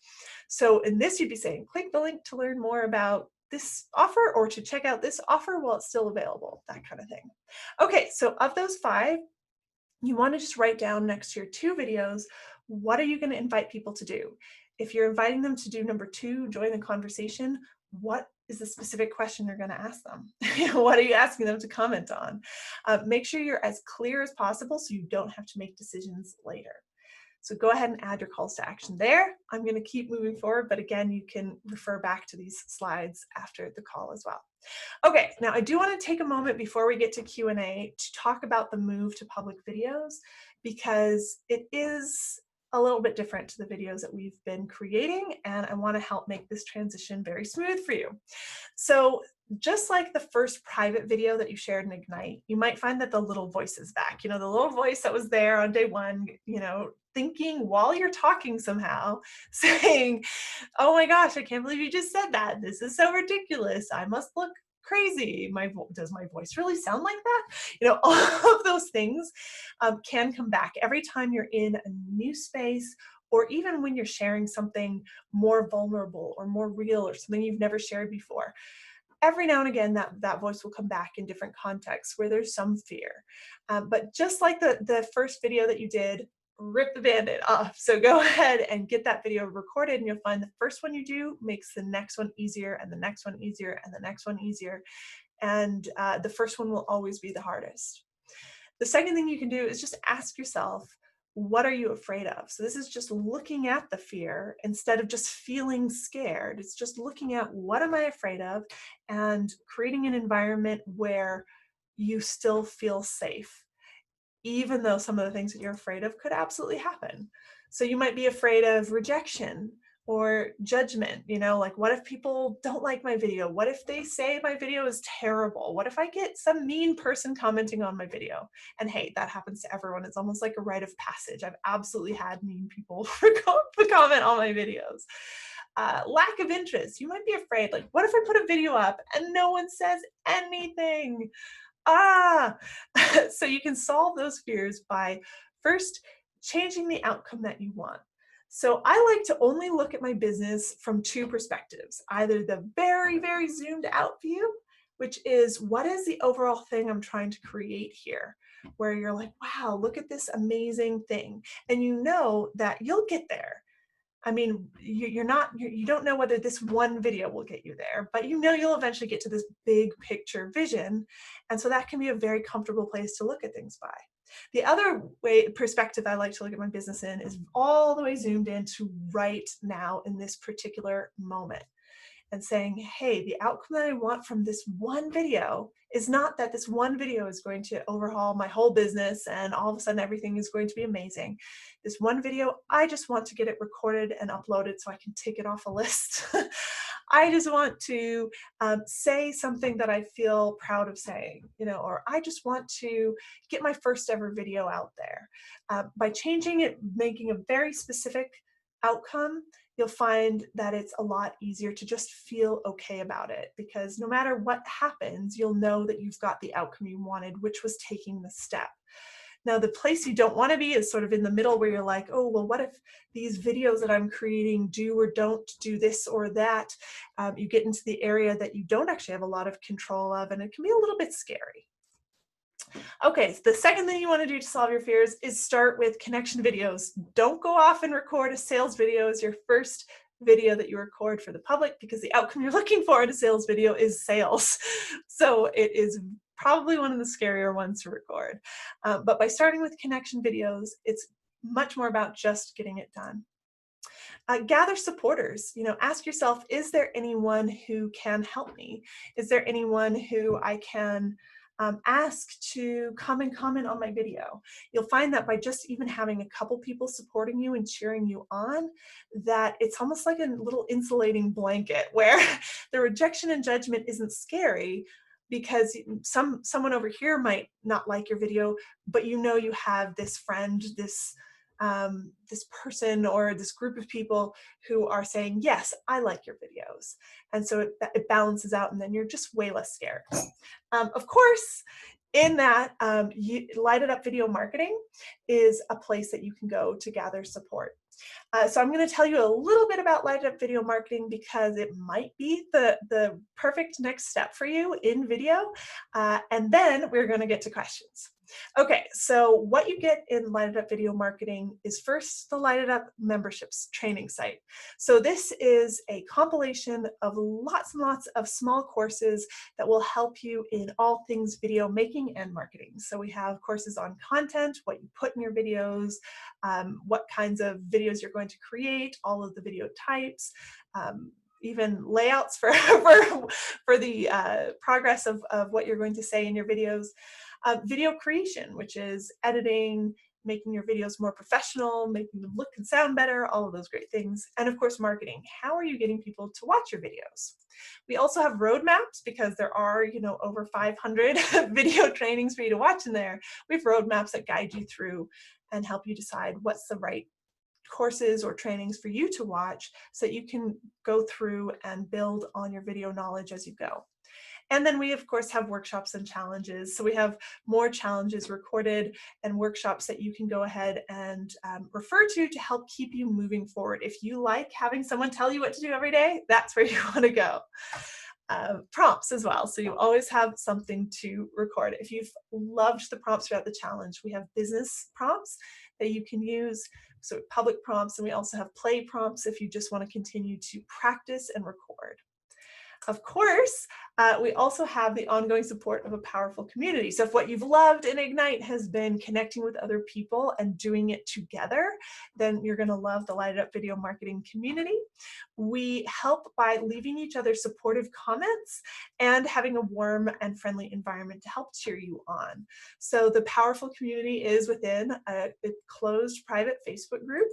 [SPEAKER 1] So in this, you'd be saying, click the link to learn more about this offer, or to check out this offer while it's still available, that kind of thing. Okay, so of those 5, you want to just write down next to your 2 videos, what are you going to invite people to do? If you're inviting them to do number 2, join the conversation, what is the specific question you're going to ask them? What are you asking them to comment on? Make sure you're as clear as possible so you don't have to make decisions later. So go ahead and add your calls to action there. I'm going to keep moving forward, but again, you can refer back to these slides after the call as well. Okay, now I do want to take a moment before we get to Q&A to talk about the move to public videos, because it is a little bit different to the videos that we've been creating, and I want to help make this transition very smooth for you. So just like the first private video that you shared in Ignite, you might find that the little voice is back. The little voice that was there on day 1, thinking while you're talking somehow, saying, oh my gosh, I can't believe you just said that. This is so ridiculous. I must look crazy. Does my voice really sound like that? All of those things can come back every time you're in a new space, or even when you're sharing something more vulnerable or more real, or something you've never shared before. Every now and again, that voice will come back in different contexts where there's some fear. But just like the first video that you did, rip the Band-Aid off. So go ahead and get that video recorded, and you'll find the first one you do makes the next one easier, and the next one easier, and the next one easier. And the first one will always be the hardest. The second thing you can do is just ask yourself, what are you afraid of? So this is just looking at the fear instead of just feeling scared. It's just looking at, what am I afraid of, and creating an environment where you still feel safe, even though some of the things that you're afraid of could absolutely happen. So you might be afraid of rejection or judgment, like, what if people don't like my video? What if they say my video is terrible? What if I get some mean person commenting on my video? And hey, that happens to everyone. It's almost like a rite of passage. I've absolutely had mean people comment on my videos. Lack of interest. You might be afraid, like, what if I put a video up and no one says anything? So you can solve those fears by first changing the outcome that you want. So I like to only look at my business from 2 perspectives, either the very, very zoomed out view, which is, what is the overall thing I'm trying to create here? Where you're like, wow, look at this amazing thing. And you know that you'll get there. I mean, you don't know whether this one video will get you there, but you'll eventually get to this big picture vision. And so that can be a very comfortable place to look at things by. The other perspective I like to look at my business in is all the way zoomed into right now in this particular moment, and saying, hey, the outcome that I want from this one video is not that this one video is going to overhaul my whole business and all of a sudden everything is going to be amazing. This one video, I just want to get it recorded and uploaded so I can take it off a list. I just want to say something that I feel proud of saying, or I just want to get my first ever video out there. By changing it, making a very specific outcome, you'll find that it's a lot easier to just feel okay about it, because no matter what happens, you'll know that you've got the outcome you wanted, which was taking the step. Now, the place you don't want to be is sort of in the middle, where you're like, oh, well, what if these videos that I'm creating do or don't do this or that? You get into the area that you don't actually have a lot of control of, and it can be a little bit scary. Okay, so the second thing you want to do to solve your fears is start with connection videos. Don't go off and record a sales video as your first video that you record for the public, because the outcome you're looking for in a sales video is sales. So it is probably one of the scarier ones to record. But by starting with connection videos, it's much more about just getting it done. Gather supporters. Ask yourself, is there anyone who can help me? Is there anyone who I can ask to come and comment on my video. You'll find that by just even having a couple people supporting you and cheering you on, that it's almost like a little insulating blanket where the rejection and judgment isn't scary, because someone over here might not like your video, but you know you have this friend, this person or this group of people who are saying, yes, I like your videos. And so it balances out, and then you're just way less scared. Of course, in that, Light It Up Video Marketing is a place that you can go to gather support. So I'm going to tell you a little bit about Light It Up Video Marketing, because it might be the perfect next step for you in video. And then we're going to get to questions. Okay, so what you get in Light It Up Video Marketing is first the Light It Up memberships training site. So this is a compilation of lots and lots of small courses that will help you in all things video making and marketing. So we have courses on content, what you put in your videos, what kinds of videos you're going to create, all of the video types, even layouts for the progress of what you're going to say in your videos. Video creation, which is editing, making your videos more professional, making them look and sound better, all of those great things. And of course, marketing. How are you getting people to watch your videos? We also have roadmaps, because there are, over 500 video trainings for you to watch in there. We have roadmaps that guide you through and help you decide what's the right courses or trainings for you to watch, so that you can go through and build on your video knowledge as you go. And then we, of course, have workshops and challenges. So we have more challenges recorded and workshops that you can go ahead and refer to help keep you moving forward. If you like having someone tell you what to do every day, that's where you want to go. Prompts as well. So you always have something to record. If you've loved the prompts throughout the challenge, we have business prompts that you can use, so public prompts, and we also have play prompts if you just want to continue to practice and record. Of course, we also have the ongoing support of a powerful community. So if what you've loved in Ignite has been connecting with other people and doing it together, then you're going to love the Light It Up Video Marketing community. We help by leaving each other supportive comments and having a warm and friendly environment to help cheer you on. So the powerful community is within a closed private Facebook group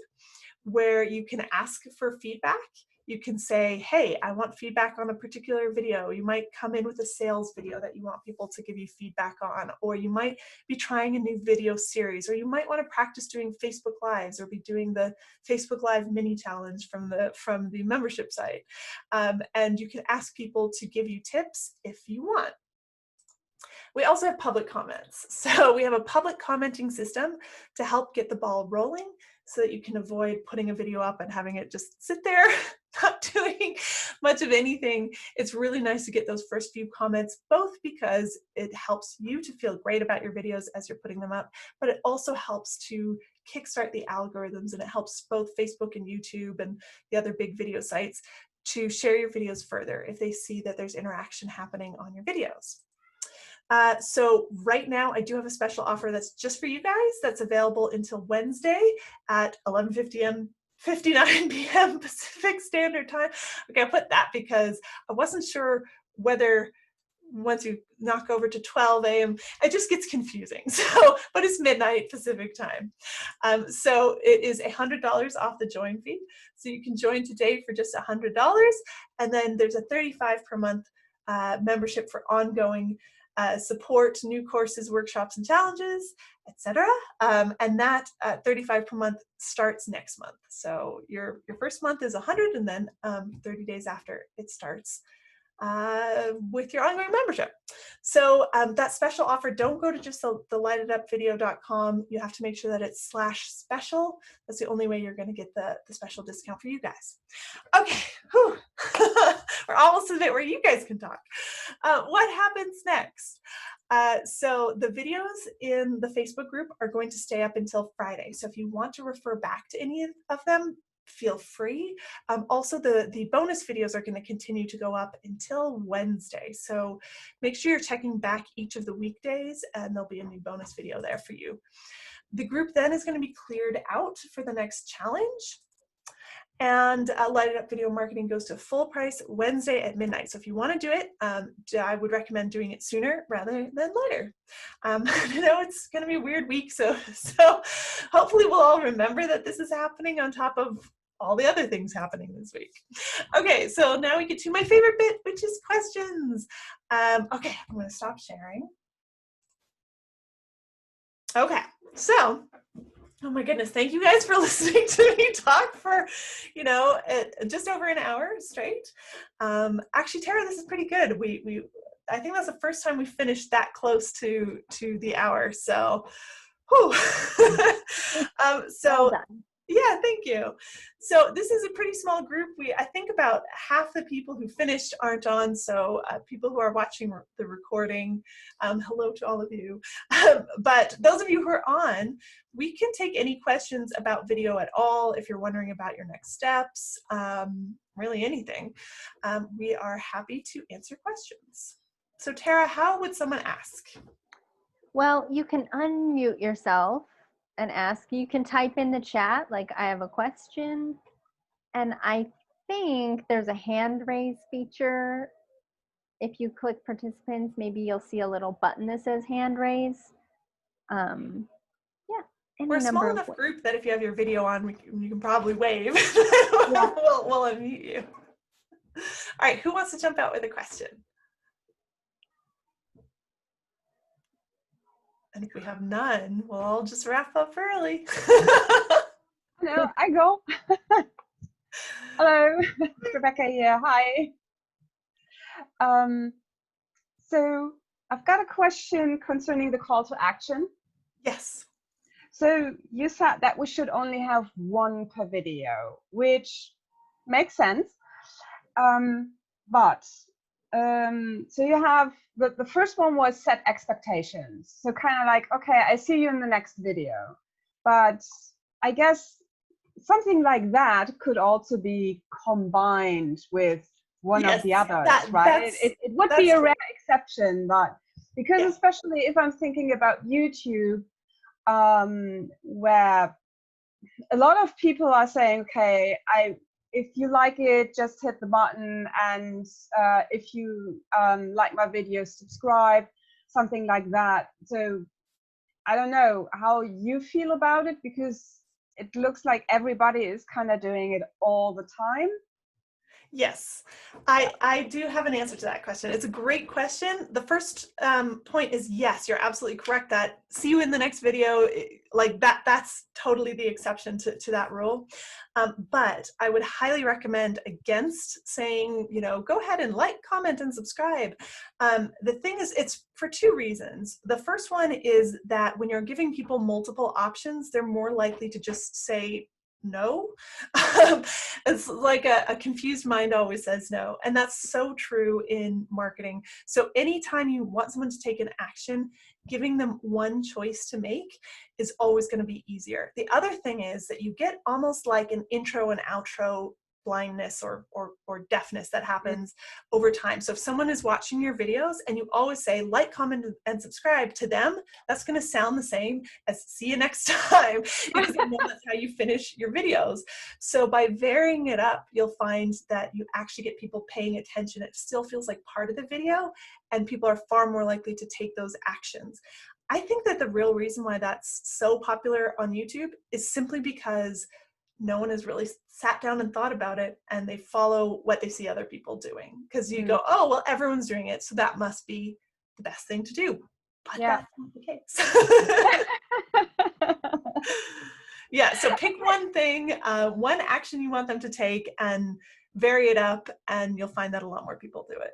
[SPEAKER 1] where you can ask for feedback. You can say, hey, I want feedback on a particular video. You might come in with a sales video that you want people to give you feedback on, or you might be trying a new video series, or you might want to practice doing Facebook Lives or be doing the Facebook Live mini challenge from the membership site. And you can ask people to give you tips if you want. We also have public comments. So we have a public commenting system to help get the ball rolling, so that you can avoid putting a video up and having it just sit there, not doing much of anything. It's really nice to get those first few comments, both because it helps you to feel great about your videos as you're putting them up, but it also helps to kickstart the algorithms, and it helps both Facebook and YouTube and the other big video sites to share your videos further if they see that there's interaction happening on your videos. So right now I do have a special offer that's just for you guys, that's available until Wednesday at 11:59 p.m. Pacific Standard Time. Okay, I put that because I wasn't sure whether once you knock over to 12 a.m., it just gets confusing. So, but it's midnight Pacific time. So it is $100 off the join fee. So you can join today for just $100. And then there's a $35 per month membership for ongoing support, new courses, workshops, and challenges, etc. And that $35 per month starts next month. So your first month is $100, and then 30 days after it starts with your ongoing membership. So that special offer, don't go to just the lightitupvideo.com. You have to make sure that it's /special. That's the only way you're going to get the special discount for you guys. Okay, we're almost to the bit where you guys can talk. What happens next? So the videos in the Facebook group are going to stay up until Friday. So if you want to refer back to any of them, feel free. Also, the bonus videos are going to continue to go up until Wednesday. So make sure you're checking back each of the weekdays, and there'll be a new bonus video there for you. The group then is going to be cleared out for the next challenge. And Light It Up Video Marketing goes to full price Wednesday at midnight. So if you want to do it, I would recommend doing it sooner rather than later. I know it's going to be a weird week, so hopefully we'll all remember that this is happening on top of all the other things happening this week. Okay, so now we get to my favorite bit, which is questions. Okay, I'm going to stop sharing. Okay, so oh my goodness, thank you guys for listening to me talk for, just over an hour straight. Actually, Tara, this is pretty good. I think that's the first time we finished that close to the hour. So, whew.
[SPEAKER 2] Well done.
[SPEAKER 1] Yeah, thank you. So this is a pretty small group. I think about half the people who finished aren't on. So people who are watching the recording, hello to all of you. But those of you who are on, we can take any questions about video at all. If you're wondering about your next steps, really anything, we are happy to answer questions. So Tara, how would someone ask?
[SPEAKER 2] Well, you can unmute yourself and ask. You can type in the chat, like, I have a question. And I think there's a hand raise feature. If you click participants, maybe you'll see a little button that says hand raise. Yeah.
[SPEAKER 1] We're a small enough group that if you have your video on, you can probably wave.
[SPEAKER 2] Yeah.
[SPEAKER 1] We'll unmute you. All right, who wants to jump out with a question? And if we have none, we'll all just wrap up early.
[SPEAKER 3] No, I go. Hello, Rebecca here. Hi. So I've got a question concerning the call to action.
[SPEAKER 1] Yes.
[SPEAKER 3] So you said that we should only have one per video, which makes sense. So you have the first one was set expectations. So kind of like, okay, I see you in the next video. But I guess something like that could also be combined with one of the others, right? It would be a rare exception, but because especially if I'm thinking about YouTube, where a lot of people are saying, okay, if you like it, just hit the button, and if you like my video, subscribe, something like that. So I don't know how you feel about it, because it looks like everybody is kind of doing it all the time.
[SPEAKER 1] Yes, I do have an answer to that question. It's a great question. The first point is yes, you're absolutely correct that see you in the next video, like that's totally the exception to that rule. But I would highly recommend against saying, go ahead and like, comment, and subscribe. The thing is, it's for two reasons. The first one is that when you're giving people multiple options, they're more likely to just say no. It's like a confused mind always says no, and that's so true in marketing. So anytime you want someone to take an action, giving them one choice to make is always going to be easier. The other thing is that you get almost like an intro and outro blindness or deafness that happens over time. So if someone is watching your videos and you always say like, comment, and subscribe, to them, that's going to sound the same as see you next time, because they know that's how you finish your videos. So by varying it up, you'll find that you actually get people paying attention. It still feels like part of the video, and people are far more likely to take those actions. I think that the real reason why that's so popular on YouTube is simply because no one has really sat down and thought about it, and they follow what they see other people doing. Because you go, oh, well, everyone's doing it, so that must be the best thing to do. But that's not the case. Yeah, so pick one thing, one action you want them to take, and vary it up, and you'll find that a lot more people do it.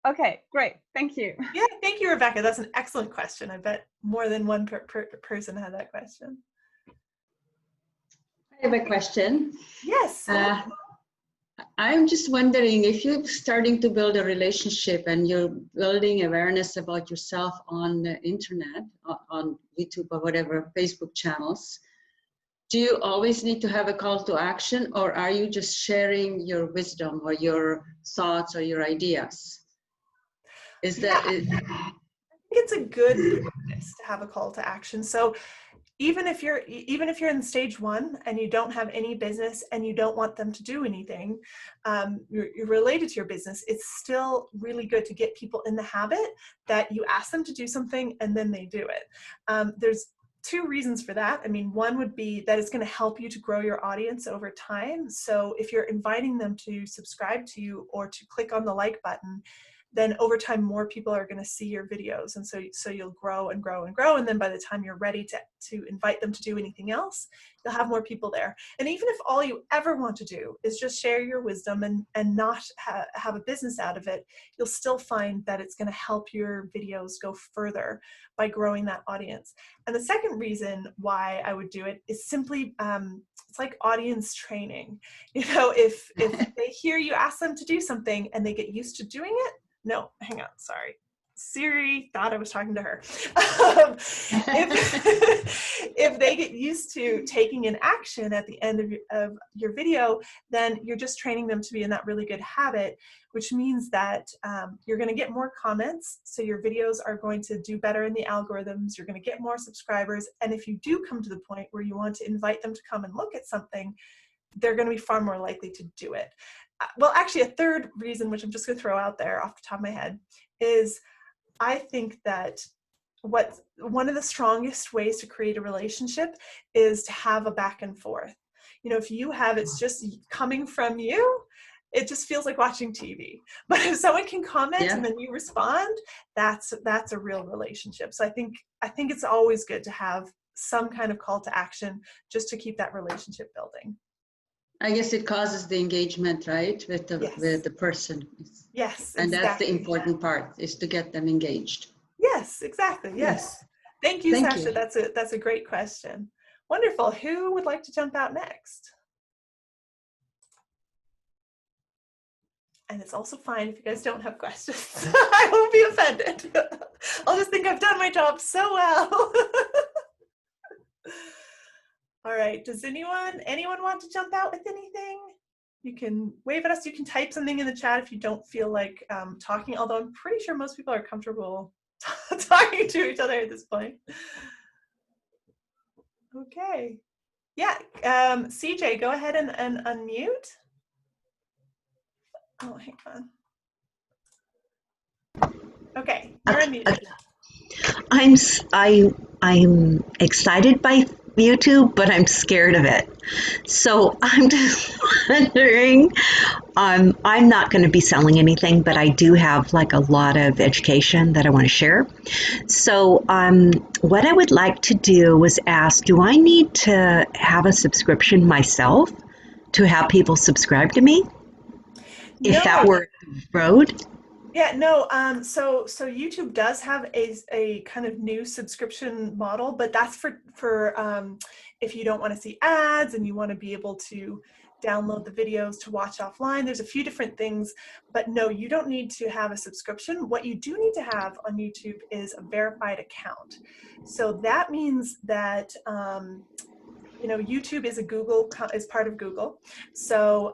[SPEAKER 3] Okay, great. Thank you.
[SPEAKER 1] Yeah, thank you, Rebecca. That's an excellent question. I bet more than one person had that question.
[SPEAKER 4] I have a question.
[SPEAKER 1] Yes.
[SPEAKER 4] I'm just wondering if you're starting to build a relationship and you're building awareness about yourself on the internet, on YouTube or whatever, Facebook channels, do you always need to have a call to action, or are you just sharing your wisdom or your thoughts or your ideas? Is that
[SPEAKER 1] it's a good practice to have a call to action. So even if you're in stage 1 and you don't have any business and you don't want them to do anything, you're related to your business, it's still really good to get people in the habit that you ask them to do something and then they do it. There's 2 reasons for that. I mean, one would be that it's going to help you to grow your audience over time. So if you're inviting them to subscribe to you or to click on the like button, then over time more people are going to see your videos, and so you'll grow and grow and grow, and then by the time you're ready to invite them to do anything else, you'll have more people there. And even if all you ever want to do is just share your wisdom and not have a business out of it, you'll still find that it's going to help your videos go further by growing that audience. And the second reason why I would do it is simply it's like audience training. You know, if they hear you ask them to do something and they get used to doing it. No, hang on, sorry. Siri thought I was talking to her. If they get used to taking an action at the end of your video, then you're just training them to be in that really good habit, which means that you're going to get more comments. So your videos are going to do better in the algorithms. You're going to get more subscribers. And if you do come to the point where you want to invite them to come and look at something, they're going to be far more likely to do it. Well, actually, a third reason, which I'm just going to throw out there off the top of my head, is I think that one of the strongest ways to create a relationship is to have a back and forth. You know, if you have it's just coming from you, it just feels like watching TV. But if someone can comment and then you respond, that's a real relationship. So I think it's always good to have some kind of call to action just to keep that relationship building.
[SPEAKER 4] I guess it causes the engagement, right, with the person.
[SPEAKER 1] Yes,
[SPEAKER 4] and
[SPEAKER 1] exactly.
[SPEAKER 4] That's the important part, is to get them engaged.
[SPEAKER 1] Yes, exactly. Yes. Thank you, Sasha. That's a great question. Wonderful. Who would like to jump out next? And it's also fine if you guys don't have questions. I won't be offended. I'll just think I've done my job so well. All right, does anyone want to jump out with anything? You can wave at us, you can type something in the chat if you don't feel like talking, although I'm pretty sure most people are comfortable talking to each other at this point. Okay, yeah, CJ, go ahead and unmute. Oh, hang on. Okay, you're unmuted.
[SPEAKER 5] I'm excited by YouTube, but I'm scared of it. So I'm just wondering, I'm not going to be selling anything, but I do have like a lot of education that I want to share. So what I would like to do was ask, do I need to have a subscription myself to have people subscribe to me? If that were the road?
[SPEAKER 1] Yeah, no, so YouTube does have a kind of new subscription model, but that's for if you don't want to see ads and you want to be able to download the videos to watch offline. There's a few different things, but no, you don't need to have a subscription. What you do need to have on YouTube is a verified account. So that means that you know, YouTube is part of Google. So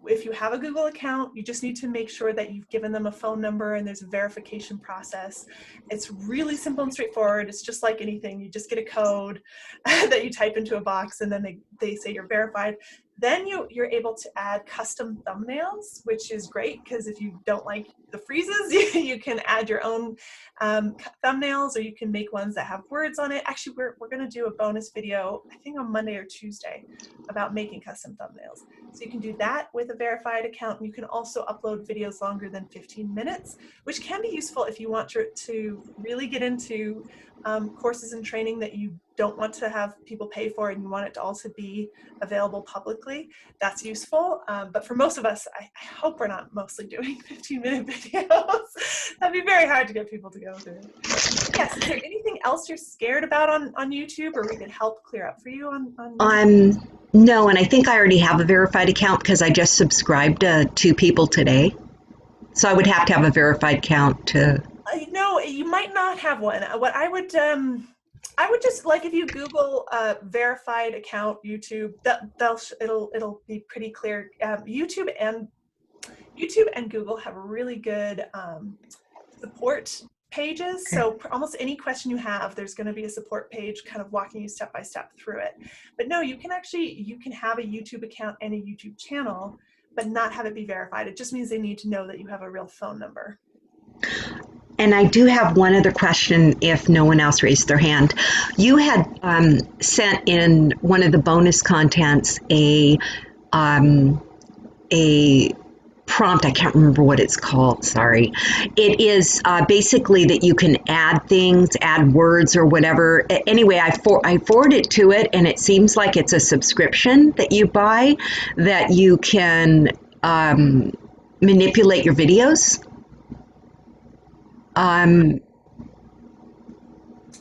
[SPEAKER 1] if you have a Google account, you just need to make sure that you've given them a phone number and there's a verification process. It's really simple and straightforward. It's just like anything. You just get a code that you type into a box and then they say you're verified. Then you're able to add custom thumbnails, which is great because if you don't like the freezes, you can add your own thumbnails, or you can make ones that have words on it. Actually, we're going to do a bonus video, I think on Monday or Tuesday, about making custom thumbnails. So you can do that with a verified account. And you can also upload videos longer than 15 minutes, which can be useful if you want to really get into courses and training that you don't want to have people pay for and you want it to also be available publicly. That's useful. But for most of us, I hope we're not mostly doing 15-minute videos. That'd be very hard to get people to go through. Yes, is there anything else you're scared about on YouTube, or we could help clear up for you on YouTube?
[SPEAKER 5] No, and I think I already have a verified account because I just subscribed to 2 people today. So I would have to have a verified account to...
[SPEAKER 1] No, you might not have one. What I would just, like, if you Google verified account YouTube, it'll be pretty clear. YouTube and Google have really good support pages. So almost any question you have, there's going to be a support page kind of walking you step by step through it. But no, you can have a YouTube account and a YouTube channel, but not have it be verified. It just means they need to know that you have a real phone number.
[SPEAKER 5] And I do have one other question if no one else raised their hand. You had sent in one of the bonus contents a prompt. I can't remember what it's called. Sorry. It is basically that you can add things, add words or whatever. Anyway, I forwarded to it, and it seems like it's a subscription that you buy that you can manipulate your videos.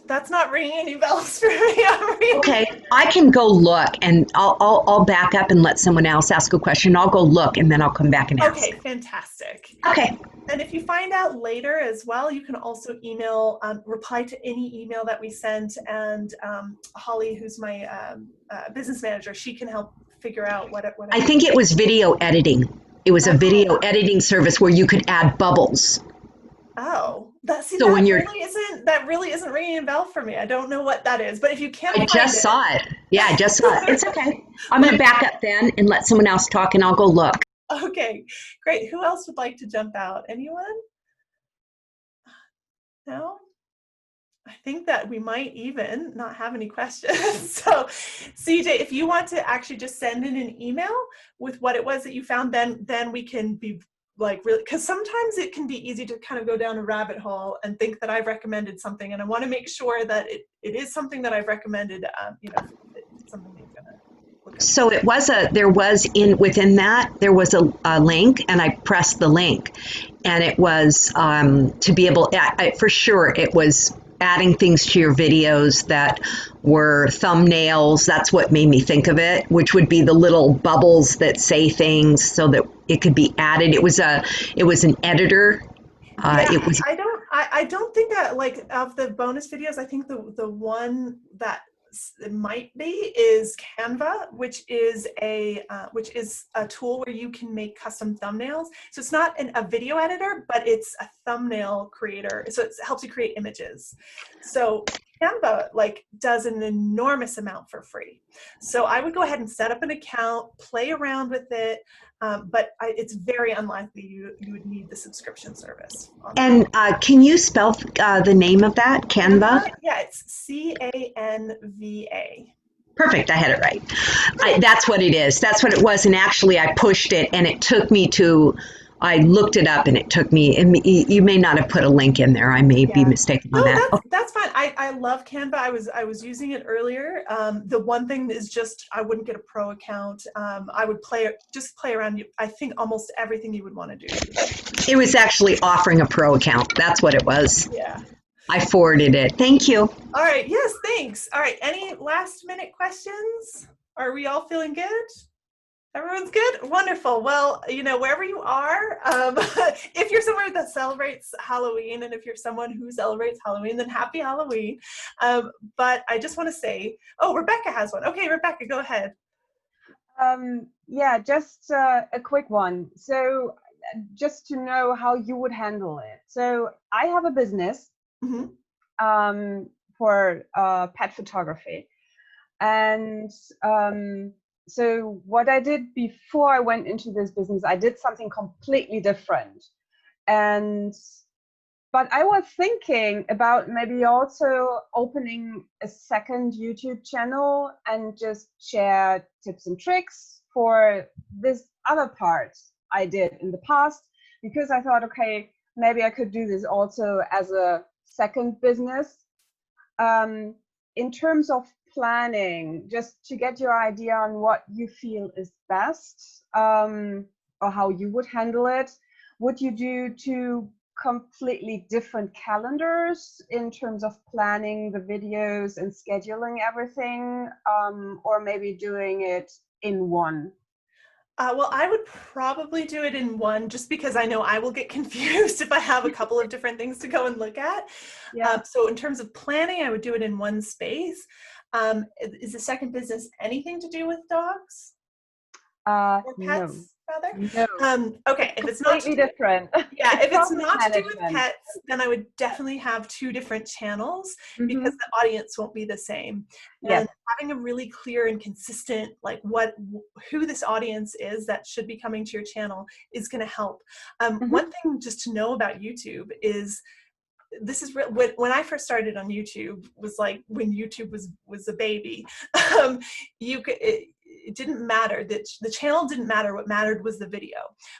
[SPEAKER 1] That's not ringing any bells for me.
[SPEAKER 5] Okay, I can go look, and I'll back up and let someone else ask a question. I'll go look, and then I'll come back and ask.
[SPEAKER 1] Okay, fantastic.
[SPEAKER 5] Okay.
[SPEAKER 1] And if you find out later as well, you can also email, reply to any email that we sent, and Holly, who's my business manager, she can help figure out what
[SPEAKER 5] I think it was video editing. It was a video editing service where you could add bubbles.
[SPEAKER 1] Oh, that really isn't ringing a bell for me. I don't know what that is, but if you can't
[SPEAKER 5] I just saw it. Yeah, I just saw it. It's okay. I'm going to back up then and let someone else talk, and I'll go look.
[SPEAKER 1] Okay, great. Who else would like to jump out? Anyone? No? I think that we might even not have any questions. So CJ, if you want to actually just send in an email with what it was that you found, then we can be like really, because sometimes it can be easy to kind of go down a rabbit hole and think that I've recommended something, and I want to make sure that it is something that I've recommended, it's something that you're gonna look at.
[SPEAKER 5] So within that there was a link, and I pressed the link, and it was to be able, for sure it was adding things to your videos that were thumbnails. That's what made me think of it, which would be the little bubbles that say things so that it could be added. It was an editor.
[SPEAKER 1] I don't think that, like, of the bonus videos, I think the one that it might be is Canva, which is a tool where you can make custom thumbnails. So it's not a video editor, but it's a thumbnail creator. So it helps you create images. So Canva does an enormous amount for free. So I would go ahead and set up an account, play around with it, but it's very unlikely you would need the subscription service.
[SPEAKER 5] And can you spell the name of that, Canva?
[SPEAKER 1] Yeah, it's CANVA.
[SPEAKER 5] Perfect, I had it right. That's what it is. That's what it was. And actually, I pushed it, and it took me to. I looked it up, and it took me. And you may not have put a link in there. I may be mistaken on that.
[SPEAKER 1] That's fine. I love Canva. I was using it earlier. The one thing is just I wouldn't get a pro account. I would play around. I think almost everything you would want to do.
[SPEAKER 5] It was actually offering a pro account. That's what it was.
[SPEAKER 1] Yeah.
[SPEAKER 5] I forwarded it. Thank you.
[SPEAKER 1] All right. Yes, thanks. All right. Any last minute questions? Are we all feeling good? Everyone's good? Wonderful. Well, wherever you are, if you're somewhere that celebrates Halloween, and if you're someone who celebrates Halloween, then happy Halloween. But I just want to say, Rebecca has one. Okay, Rebecca, go ahead.
[SPEAKER 3] Yeah, just a quick one. So just to know how you would handle it. So I have a business for pet photography. And so what I did before I went into this business, I did something completely different. But I was thinking about maybe also opening a second YouTube channel and just share tips and tricks for this other part I did in the past, because I thought, okay, maybe I could do this also as a second business. In terms of planning, just to get your idea on what you feel is best, or how you would handle it, would you do two completely different calendars in terms of planning the videos and scheduling everything, or maybe doing it in one?
[SPEAKER 1] Well, I would probably do it in one, just because I know I will get confused if I have a couple of different things to go and look at.
[SPEAKER 3] Yeah.
[SPEAKER 1] So in terms of planning, I would do it in one space. Is the second business anything to do with dogs? Or pets?
[SPEAKER 3] No.
[SPEAKER 1] rather?
[SPEAKER 3] No,
[SPEAKER 1] Okay, if it's not to
[SPEAKER 3] completely
[SPEAKER 1] do,
[SPEAKER 3] different.
[SPEAKER 1] yeah, if it's
[SPEAKER 3] Profit
[SPEAKER 1] not to do with
[SPEAKER 3] management.
[SPEAKER 1] pets, then I would definitely have two different channels
[SPEAKER 3] Mhm.
[SPEAKER 1] because the audience won't be the same.
[SPEAKER 3] Yes.
[SPEAKER 1] And having a really clear and consistent, like who this audience is that should be coming to your channel is going to help.
[SPEAKER 3] Mhm.
[SPEAKER 1] One thing just to know about YouTube is this is real. When I first started on YouTube was like when YouTube was a baby. It didn't matter that the channel didn't matter. What mattered was the video.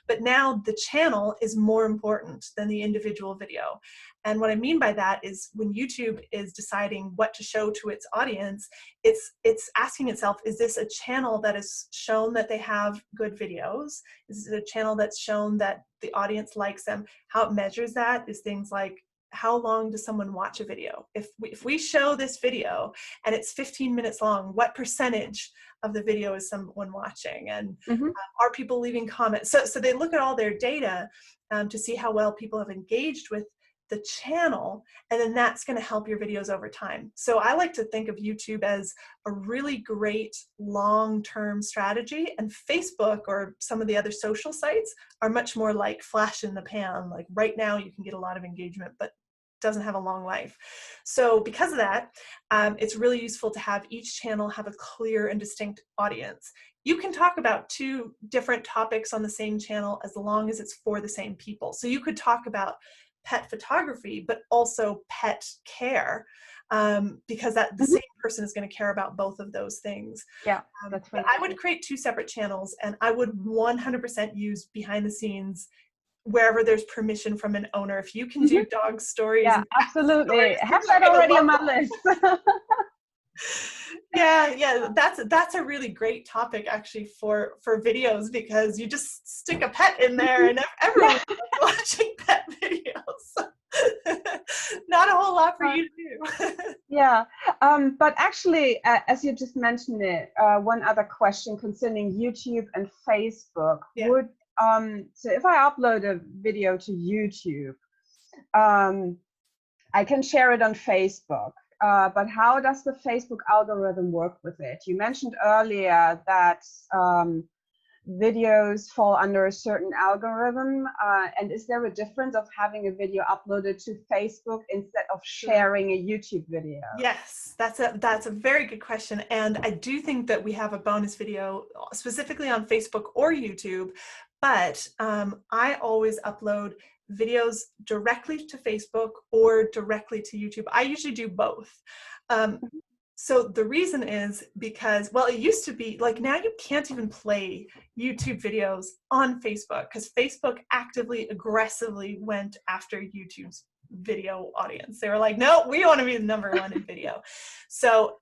[SPEAKER 1] But now the channel is more important than the individual video. And what I mean by that is when YouTube is deciding what to show to its audience, it's asking itself, is this a channel that is shown that they have good videos? Is it a channel that's shown that the audience likes them? How it measures that is things like, how long does someone watch a video? If we show this video and it's 15 minutes long, what percentage of the video is someone watching? And are people leaving comments? So they look at all their data to see how well people have engaged with the channel, and then that's going to help your videos over time. So I like to think of YouTube as a really great long-term strategy, and Facebook or some of the other social sites are much more like flash in the pan. Like right now you can get a lot of engagement, but doesn't have a long life. So because of that, it's really useful to have each channel have a clear and distinct audience. You can talk about two different topics on the same channel as long as it's for the same people. So you could talk about pet photography, but also pet care, because the same person is going to care about both of those things.
[SPEAKER 3] Yeah, that's
[SPEAKER 1] but I would create two separate channels, and I would 100% use behind the scenes wherever there's permission from an owner. If you can do dog stories,
[SPEAKER 3] yeah,
[SPEAKER 1] and cat
[SPEAKER 3] absolutely.
[SPEAKER 1] stories,
[SPEAKER 3] I have
[SPEAKER 1] people are
[SPEAKER 3] that
[SPEAKER 1] gonna
[SPEAKER 3] already on
[SPEAKER 1] love
[SPEAKER 3] my
[SPEAKER 1] them.
[SPEAKER 3] list.
[SPEAKER 1] Yeah, that's a really great topic actually for videos, because you just stick a pet in there and everyone's watching pet videos. Not a whole lot for you to do.
[SPEAKER 3] Yeah, but actually, as you just mentioned it, one other question concerning YouTube and Facebook would, so if I upload a video to YouTube, I can share it on Facebook. But how does the Facebook algorithm work with it? You mentioned earlier that videos fall under a certain algorithm, and is there a difference of having a video uploaded to Facebook instead of sharing a YouTube video?
[SPEAKER 1] Yes, that's a very good question, and I do think that we have a bonus video specifically on Facebook or YouTube, but I always upload videos directly to Facebook or directly to YouTube. I usually do both. So the reason is because, well, it used to be like, now you can't even play YouTube videos on Facebook because Facebook actively, aggressively went after YouTube's video audience. They were like, no, we want to be the #1 in video. So,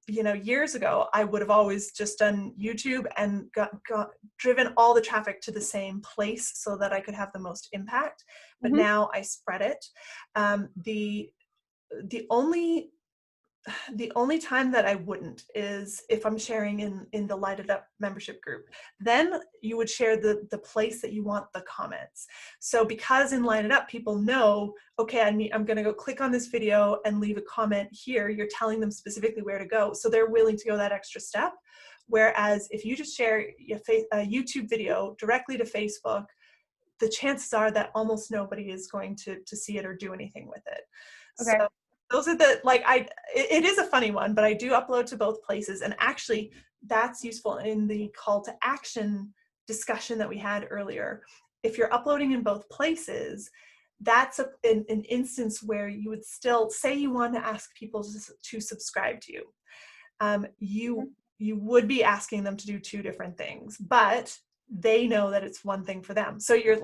[SPEAKER 1] years ago, I would have always just done YouTube and got driven all the traffic to the same place so that I could have the most impact. But now I spread it. The only time that I wouldn't is if I'm sharing in the Light It Up membership group. Then you would share the place that you want the comments. So because in Light It Up, people know, okay, I'm going to go click on this video and leave a comment here. You're telling them specifically where to go. So they're willing to go that extra step. Whereas if you just share a YouTube video directly to Facebook, the chances are that almost nobody is going to see it or do anything with it.
[SPEAKER 3] Okay.
[SPEAKER 1] So those are it is a funny one, but I do upload to both places. And actually that's useful in the call to action discussion that we had earlier. If you're uploading in both places, that's an instance where you would still say you want to ask people to subscribe to you. You would be asking them to do two different things, but they know that it's one thing for them. So you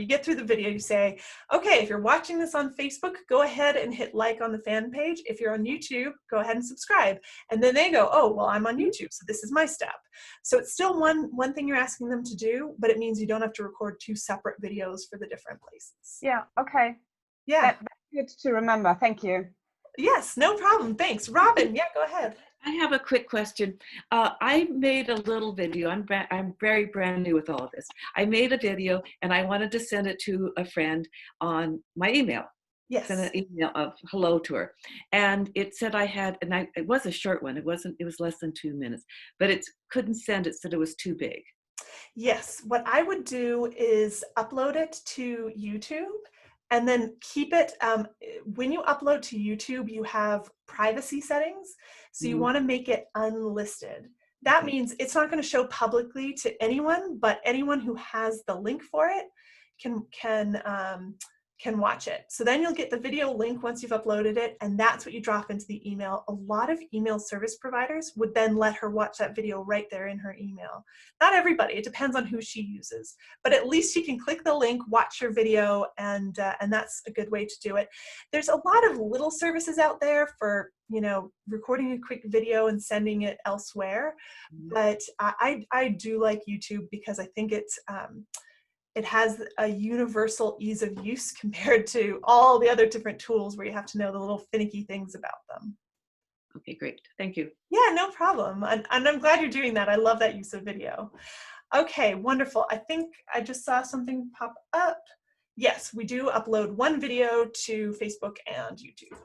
[SPEAKER 1] get through the video, you say, okay, if you're watching this on Facebook, go ahead and hit like on the fan page. If you're on YouTube, go ahead and subscribe. And then they go, oh, well, I'm on YouTube, so this is my step. So it's still one thing you're asking them to do, but it means you don't have to record two separate videos for the different places.
[SPEAKER 3] Yeah, okay.
[SPEAKER 1] Yeah.
[SPEAKER 3] That's good to remember. Thank you.
[SPEAKER 1] Yes, no problem. Thanks. Robin, yeah, go ahead.
[SPEAKER 6] I have a quick question. I made a little video. I'm very brand new with all of this. I made a video and I wanted to send it to a friend on my email.
[SPEAKER 1] Yes.
[SPEAKER 6] Send an email of hello to her. And it said it was a short one. It was less than 2 minutes, but it couldn't send. It said it was too big.
[SPEAKER 1] Yes, what I would do is upload it to YouTube and then keep it. When you upload to YouTube, you have privacy settings. So you
[SPEAKER 4] Mhm.
[SPEAKER 1] want to make it unlisted. That
[SPEAKER 4] Okay.
[SPEAKER 1] means it's not going to show publicly to anyone, but anyone who has the link for it can watch it. So then you'll get the video link once you've uploaded it, and that's what you drop into the email. A lot of email service providers would then let her watch that video right there in her email. Not everybody, it depends on who she uses, but at least she can click the link, watch your video, and that's a good way to do it. There's a lot of little services out there for, you know, recording a quick video and sending it elsewhere, but I do like YouTube because I think it has a universal ease of use compared to all the other different tools where you have to know the little finicky things about them.
[SPEAKER 6] Okay, great. Thank you.
[SPEAKER 1] Yeah, no problem. And I'm glad you're doing that. I love that use of video. Okay, wonderful. I think I just saw something pop up. Yes, we do upload one video to Facebook and YouTube.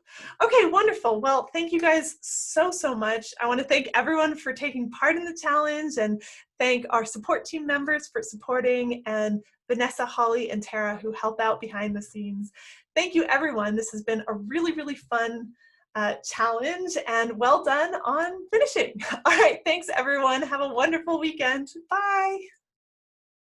[SPEAKER 1] Okay, wonderful. Well, thank you guys so much. I want to thank everyone for taking part in the challenge and thank our support team members for supporting, and Vanessa, Holly, and Tara who help out behind the scenes. Thank you, everyone. This has been a really fun challenge, and well done on finishing. All right, thanks everyone. Have a wonderful weekend. Bye.